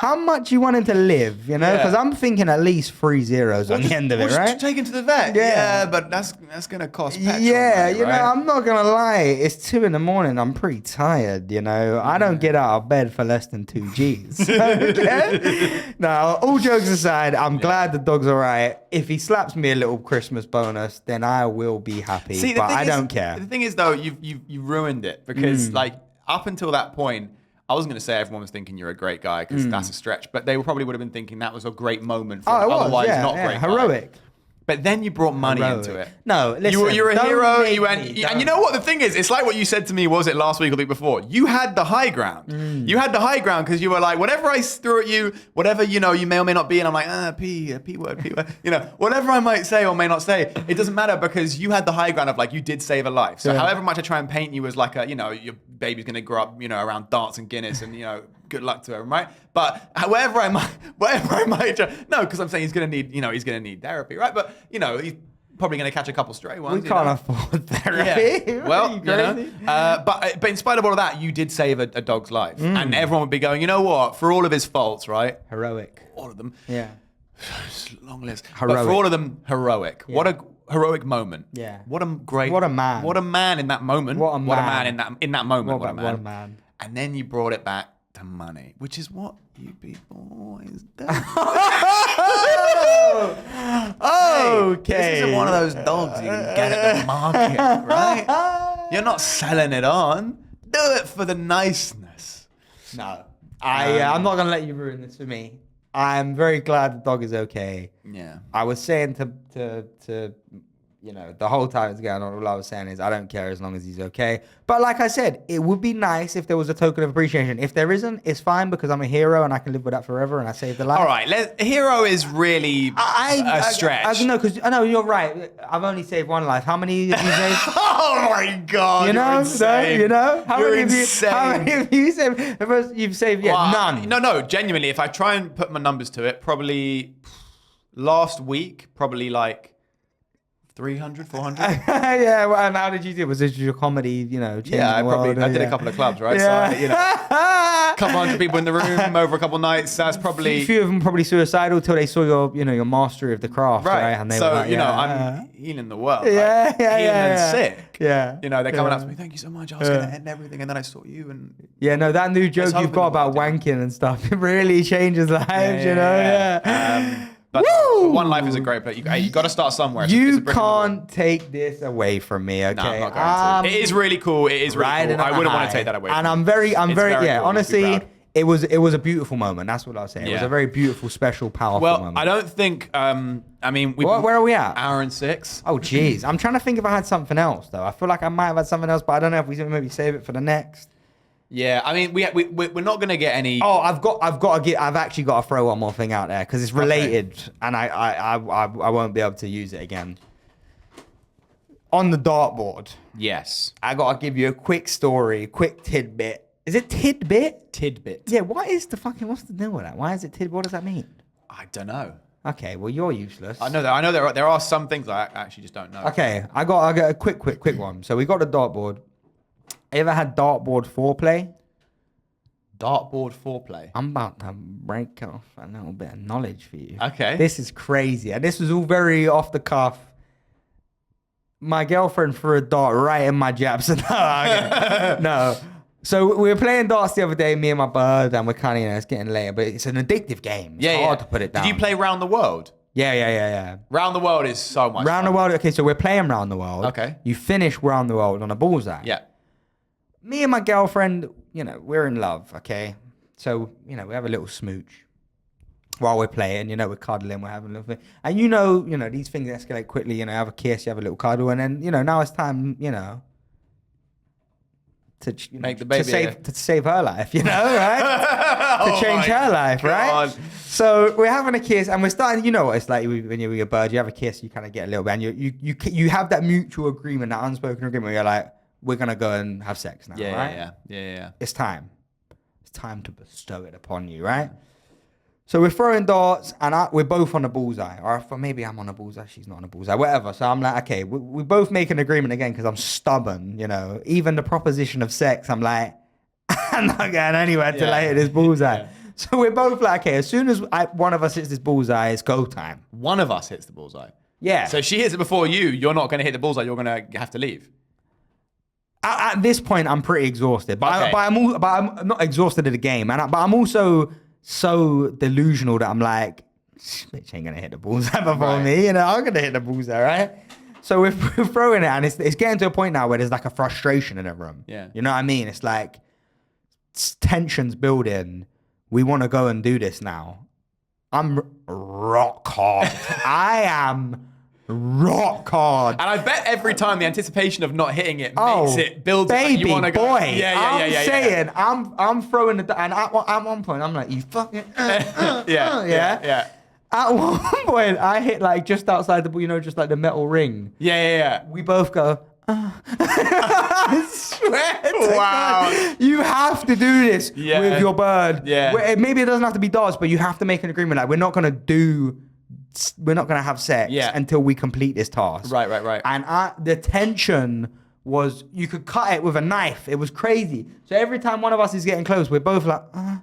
How much you want him to live, you know? Yeah. Because I'm thinking at least 3 zeros on the end of it, Just right? take him to the vet. Yeah. But that's gonna cost petrol. Yeah, money, you know, right? I'm not gonna lie. It's 2 a.m. I'm pretty tired, you know. I don't get out of bed for less than 2 G's. Okay? Now, all jokes aside, I'm glad the dog's all right. If he slaps me a little Christmas bonus, then I will be happy. See, but I don't care. The thing is, though, you ruined it because, like, up until that point, I wasn't going to say everyone was thinking you're a great guy because that's a stretch, but they probably would have been thinking that was a great moment for Oh, it an was, otherwise yeah, not yeah, great heroic. guy. But then you brought money Heroic. into it. No, listen. You're a don't hero. make And me, you know what the thing is? It's like what you said to me. Was it last week or the week before? You had the high ground. You had the high ground because you were like, whatever I threw at you, whatever you know, you may or may not be, and I'm like, P word. You know, whatever I might say or may not say, it doesn't matter because you had the high ground of like you did save a life. So however much I try and paint you as like a, you know, your baby's gonna grow up, you know, around darts and Guinness, and you know, good luck to him, right? But whatever I might, no, because I'm saying he's gonna need therapy, right? But you know, he's probably going to catch a couple stray ones. We can't afford therapy. Yeah. Well, you know. But in spite of all of that, you did save a dog's life, and everyone would be going, you know what? For all of his faults, right? Heroic. All of them. Yeah. Long list. Heroic. But for all of them, heroic. Yeah. What a heroic moment. Yeah. What a great. What a man. What a man in that moment. What a What a man. man in that moment. What a man. What a man. And then you brought it back to money, which is what you people always do. Okay. This isn't one of those dogs you can get at the market, right? You're not selling it on. Do it for the niceness. No. I'm not going to let you ruin this for me. I'm very glad the dog is okay. Yeah. I was saying to you know, the whole time it's going on, all I was saying is I don't care as long as he's okay. But like I said, it would be nice if there was a token of appreciation. If there isn't, it's fine because I'm a hero and I can live with that forever and I saved a life. All right. Hero is really a stretch. I know, because I know you're right. I've only saved one life. How many have you saved? Oh my God. You know, you're insane. you know, how You're many insane. have you saved? You've saved none. No. Genuinely, if I try and put my numbers to it, probably last week, probably like 300, 400. Yeah, well, and how did you do? Was this your comedy, you know, changing Yeah, the world? I did a couple of clubs, right? Yeah. So, you know, a couple hundred people in the room over a couple of nights. That's A probably few of them probably suicidal till they saw your mastery of the craft, right? right. And they So were like, you know, yeah. I'm healing the world. Yeah, like, yeah, healing yeah, and yeah. sick. Yeah. You know, they're coming Yeah. up to me. Thank you so much. I was going to end everything, and then I saw you. And Yeah, no, that new joke Let's you've hope got in the about world, wanking and stuff, it really changes lives, you know? Yeah. But Woo! one life is a great place. You got to start somewhere. It's You a brick and mortar. can't take this away from me, okay? No, I'm not going to. It is really cool. It is really Riding cool. I on a wouldn't want high. to take that away. And from I'm you. very, It's very yeah. cool. You should be Honestly, proud. it was a beautiful moment. That's what I was saying. It was Yeah. a very beautiful, special, powerful Well, moment. I don't think. I mean, Where are we at? Hour and 6. Oh, jeez. I'm trying to think if I had something else, though. I feel like I might have had something else, but I don't know if we should maybe save it for the next. Yeah, I mean, we're not gonna get any. Oh, I've actually got to throw one more thing out there because it's related, and I won't be able to use it again. On the dartboard, Yes. I got to give you a quick story, quick tidbit. Is it tidbit? Tidbit. Yeah. What's the deal with that? Why is it tidbit? What does that mean? I don't know. Okay, well you're useless. I know there are some things I actually just don't know. Okay, I got a quick one. So we got the dartboard. Ever had dartboard foreplay? Dartboard foreplay. I'm about to break off a little bit of knowledge for you. Okay. This is crazy, and this was all very off the cuff. My girlfriend threw a dart right in my jabs. No. So we were playing darts the other day, me and my bird, and we're kind of, it's getting later, but it's an addictive game. It's hard to put it down. Did you play Round the World? Yeah. Round the World is so much Round fun. the World. Okay, so we're playing Round the World. Okay. You finish Round the World on a bullseye. Yeah. Me and my girlfriend, we're in love, okay? So, we have a little smooch while we're playing, we're cuddling, we're having a little thing. And these things escalate quickly, have a kiss, you have a little cuddle, and then, now it's time, to make the baby to save her life, right? To change her life, God. right? So we're having a kiss, and we're starting. You know what it's like when you're with your bird. You have a kiss, you kind of get a little bit, and you have that mutual agreement, that unspoken agreement. Where you're like, we're gonna go and have sex now, right? Yeah. It's time. It's time to bestow it upon you, right? So we're throwing darts, and we're both on a bullseye. Or maybe I'm on a bullseye, she's not on a bullseye, whatever. So I'm like, okay, we both make an agreement again because I'm stubborn, Even the proposition of sex, I'm like, I'm not going anywhere till I hit this bullseye. Yeah. So we're both like, okay, as soon as one of us hits this bullseye, it's go time. One of us hits the bullseye? Yeah. So she hits it before you're not going to hit the bullseye, you're going to have to leave? At this point, I'm pretty exhausted. But I'm not exhausted of the game. But I'm also so delusional that I'm like, bitch ain't gonna hit the bullseye before me, I'm gonna hit the bullseye, right? So we're throwing it, and it's getting to a point now where there's like a frustration in the room. Yeah. You know what I mean? It's like tension's building. We want to go and do this now. I'm rock hard. I am rock hard. And I bet every time the anticipation of not hitting it makes it builds baby, you want to go. Boy, I'm saying, I'm throwing the, and at one point I'm like, you fucking yeah. At one point I hit like just outside the, just like the metal ring. Yeah. We both go. I swear to God, you have to do this with your bird. Yeah. Maybe it doesn't have to be darts, but you have to make an agreement. Like we're not gonna have sex until we complete this task. Right. And the tension was, you could cut it with a knife. It was crazy. So every time one of us is getting close, we're both like, my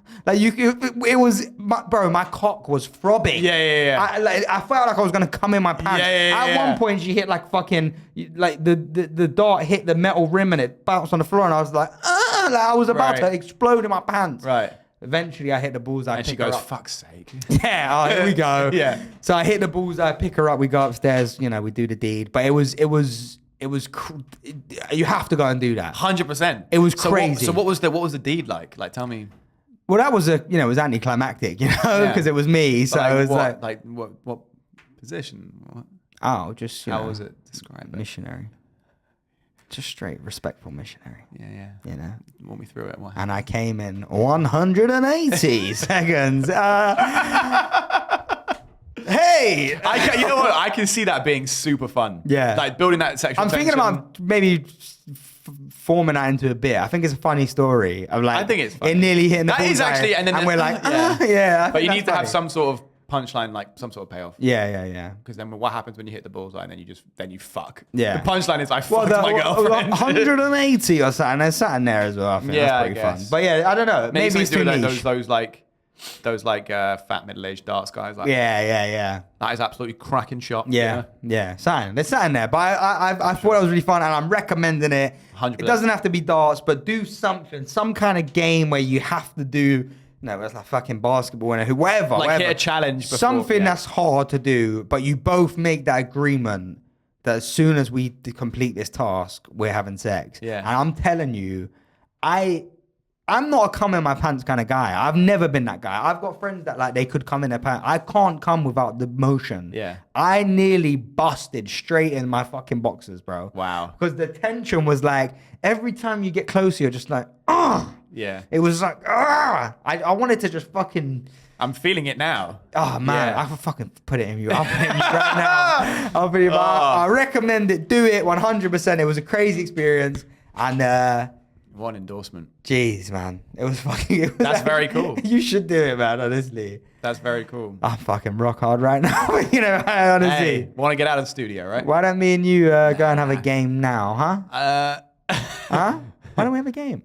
cock was throbbing. Yeah. I felt like I was gonna come in my pants. At one point, she hit like fucking, like the dart hit the metal rim and it bounced on the floor, and I was like I was about to explode in my pants. Right. Eventually, I hit the bullseye. And she goes, "Fuck's sake!" Yeah, here we go. Yeah. So I hit the bullseye, pick her up, we go upstairs. We do the deed. But it was. You have to go and do that. 100%. It was crazy. So what was the deed like? Like, tell me. Well, that was it was anticlimactic, because it was me. So it was what position? What? Oh, just how was it described? Missionary. Just straight respectful missionary. Yeah. Walk me through it. What? And I came in 180 seconds. Hey, you know what? I can see that being super fun. Yeah, like building that sexual. I'm thinking about maybe forming that into a bit. I think it's a funny story. I think it's funny. It nearly hitting the bullseye. That is actually, and then we're like, But you need to have some sort of punchline, like some sort of payoff. Yeah. Because then what happens when you hit the bullseye and then you fuck? Yeah. The punchline is I fucked my girlfriend. 180 or something. There's something there as well. I think that's pretty fun. But yeah, I don't know. Maybe it's too niche. Those fat middle-aged darts guys. Like, yeah. That is absolutely cracking shot. Yeah. Something. There's something there. But I thought it was really fun, and I'm recommending it. 100%. It doesn't have to be darts, but do something, some kind of game where you have to do. No, it's like fucking basketball and whatever. Hit a challenge before. Something that's hard to do, but you both make that agreement that as soon as we complete this task, we're having sex. Yeah. And I'm telling you, I'm not a come in my pants kind of guy. I've never been that guy. I've got friends that they could come in their pants. I can't come without the motion. Yeah. I nearly busted straight in my fucking boxers, bro. Wow. Because the tension was like, every time you get closer, you're just like, Yeah. It was like, I wanted to just fucking. I'm feeling it now. Oh man, Yeah. I can fucking put it in you. I'll put it in you right now. I'll put it in you. I recommend it. Do it 100%. It was a crazy experience. And One endorsement. jeez, man. It was fucking. That's very cool. You should do it, man, honestly. That's very cool. I'm fucking rock hard right now. You know, honestly. Hey, want to get out of the studio, right? Why don't me and you go and have a game now, huh? Huh? Why don't we have a game?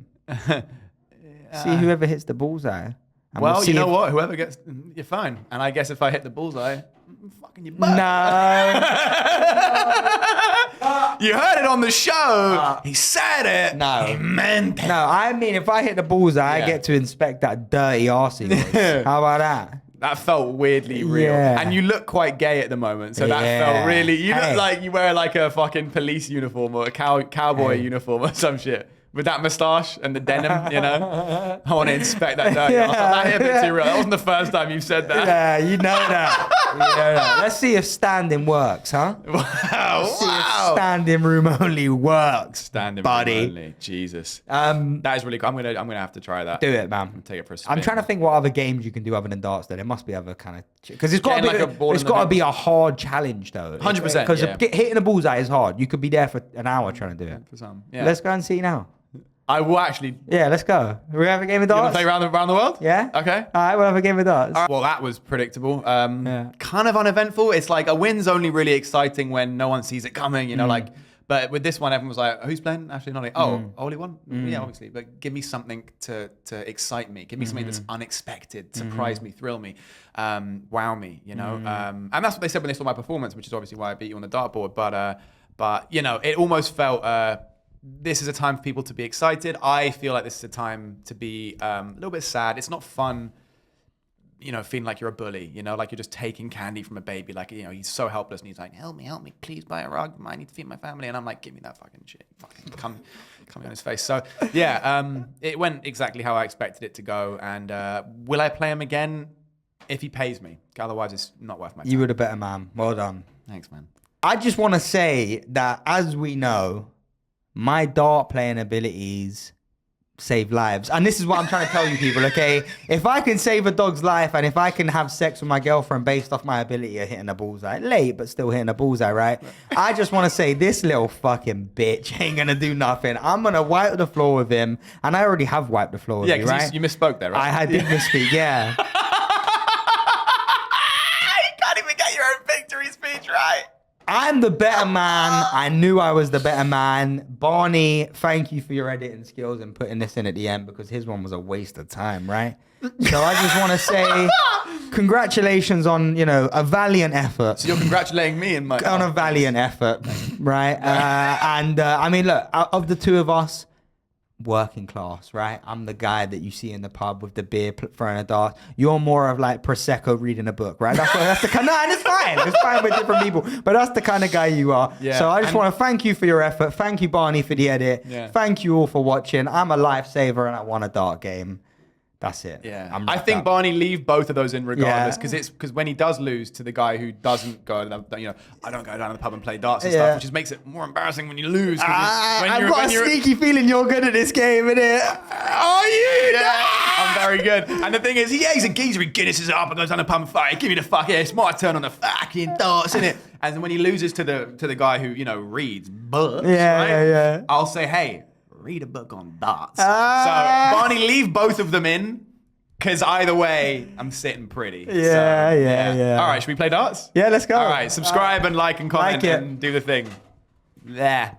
See whoever hits the bullseye. And Well, see you know if- what? Whoever gets, you're fine. And I guess if I hit the bullseye, I'm fucking your butt. No. You heard it on the show. He said it. No. He meant it. No, I mean, if I hit the bullseye, Yeah. I get to inspect that dirty arse of yours. How about that? That felt weirdly real. Yeah. And you look quite gay at the moment. So that Yeah. felt really, you Hey. look like you wear like a fucking police uniform or a cowboy uniform or some shit. With that moustache and the denim, you know? I want to inspect that dirty arse. That hit a bit too real. That wasn't the first time you've said that. Yeah, you know that. You know that. Let's see if standing works, huh? Wow. See if standing room only works. Standing buddy. room only. Jesus. Um, That is really cool. I'm gonna have to try that. do it, man. Take it for a spin. I'm trying to think what other games you can do other than darts. Though there must be other kind of because it's got Getting to be like a ball it's in the got to net. be a hard challenge though. 100%, Because yeah. hitting a bullseye is hard. You could be there for an hour trying to do it. For some. Yeah. Let's go and see now. I will actually. Yeah, let's go. We have a game of You want darts. to play around the world? Yeah. Okay. All right, we'll have a game of darts. Well, that was predictable. Yeah. Kind of uneventful. It's like a win's only really exciting when no one sees it coming, you know, like. But with this one, everyone was like, "Who's playing?" Actually, not. Oh, Ollie won. Yeah, obviously. But give me something to excite me. Give me something that's unexpected, surprise me, thrill me, wow me. You know. And that's what they said when they saw my performance, which is obviously why I beat you on the dartboard. But you know, it almost felt. This is a time for people to be excited. I feel like this is a time to be a little bit sad. It's not fun, you know, feeling like you're a bully, you know, like you're just taking candy from a baby. Like, you know, he's so helpless and he's like, help me, please buy a rug. I need to feed my family. And I'm like, give me that fucking shit. Fucking come on his face. So, yeah, it went exactly how I expected it to go. And will I play him again if he pays me? Otherwise, it's not worth my time. You were the better man. Well done. Thanks, man. I just want to say that as we know, my dart playing abilities save lives. And this is what I'm trying to tell you people, okay? If I can save a dog's life and if I can have sex with my girlfriend based off my ability of hitting a bullseye, late, but still hitting a bullseye, right? I just want to say this little fucking bitch ain't going to do nothing. I'm going to wipe the floor with him. And I already have wiped the floor with Yeah, you, because right? you misspoke there, right? I did misspeak, yeah. You can't even get your own victory speech right. I'm the better man. I knew I was the better man. Barney, thank you for your editing skills and putting this in at the end because his one was a waste of time, right? So I just want to say congratulations on, you know, a valiant effort. So you're congratulating me and my... On a valiant effort, right? I mean, look, out of the two of us, working class, right? I'm the guy that you see in the pub with the beer throwing a dart. You're more of like Prosecco reading a book, right? That's the kind. No, and it's fine. It's fine with different people, but that's the kind of guy you are. Yeah. So I just want to thank you for your effort. Thank you, Barney, for the edit. Yeah. Thank you all for watching. I'm a lifesaver and I won a dart game. That's it. Yeah, I'm I wrapped think up. Barney leave both of those in regardless Yeah. because when he does lose to the guy who doesn't go, you know, I don't go down to the pub and play darts and Yeah. stuff, which just makes it more embarrassing when you lose. I've got a sneaky feeling you're good at this game, innit? Are you? Yeah, I'm very good. And the thing is, he's a geezer. He Guinnesses up and goes down the pub and fight. Give me the fuck. Yeah, it's my turn on the fucking darts, isn't it? And then when he loses to the guy who, you know, reads books, Yeah, right? yeah. I'll say, hey, read a book on darts. Ah. So Barney, leave both of them in. Because either way, I'm sitting pretty. Yeah. All right, should we play darts? Yeah, let's go. All right, subscribe and like and comment Like it. and do the thing. There.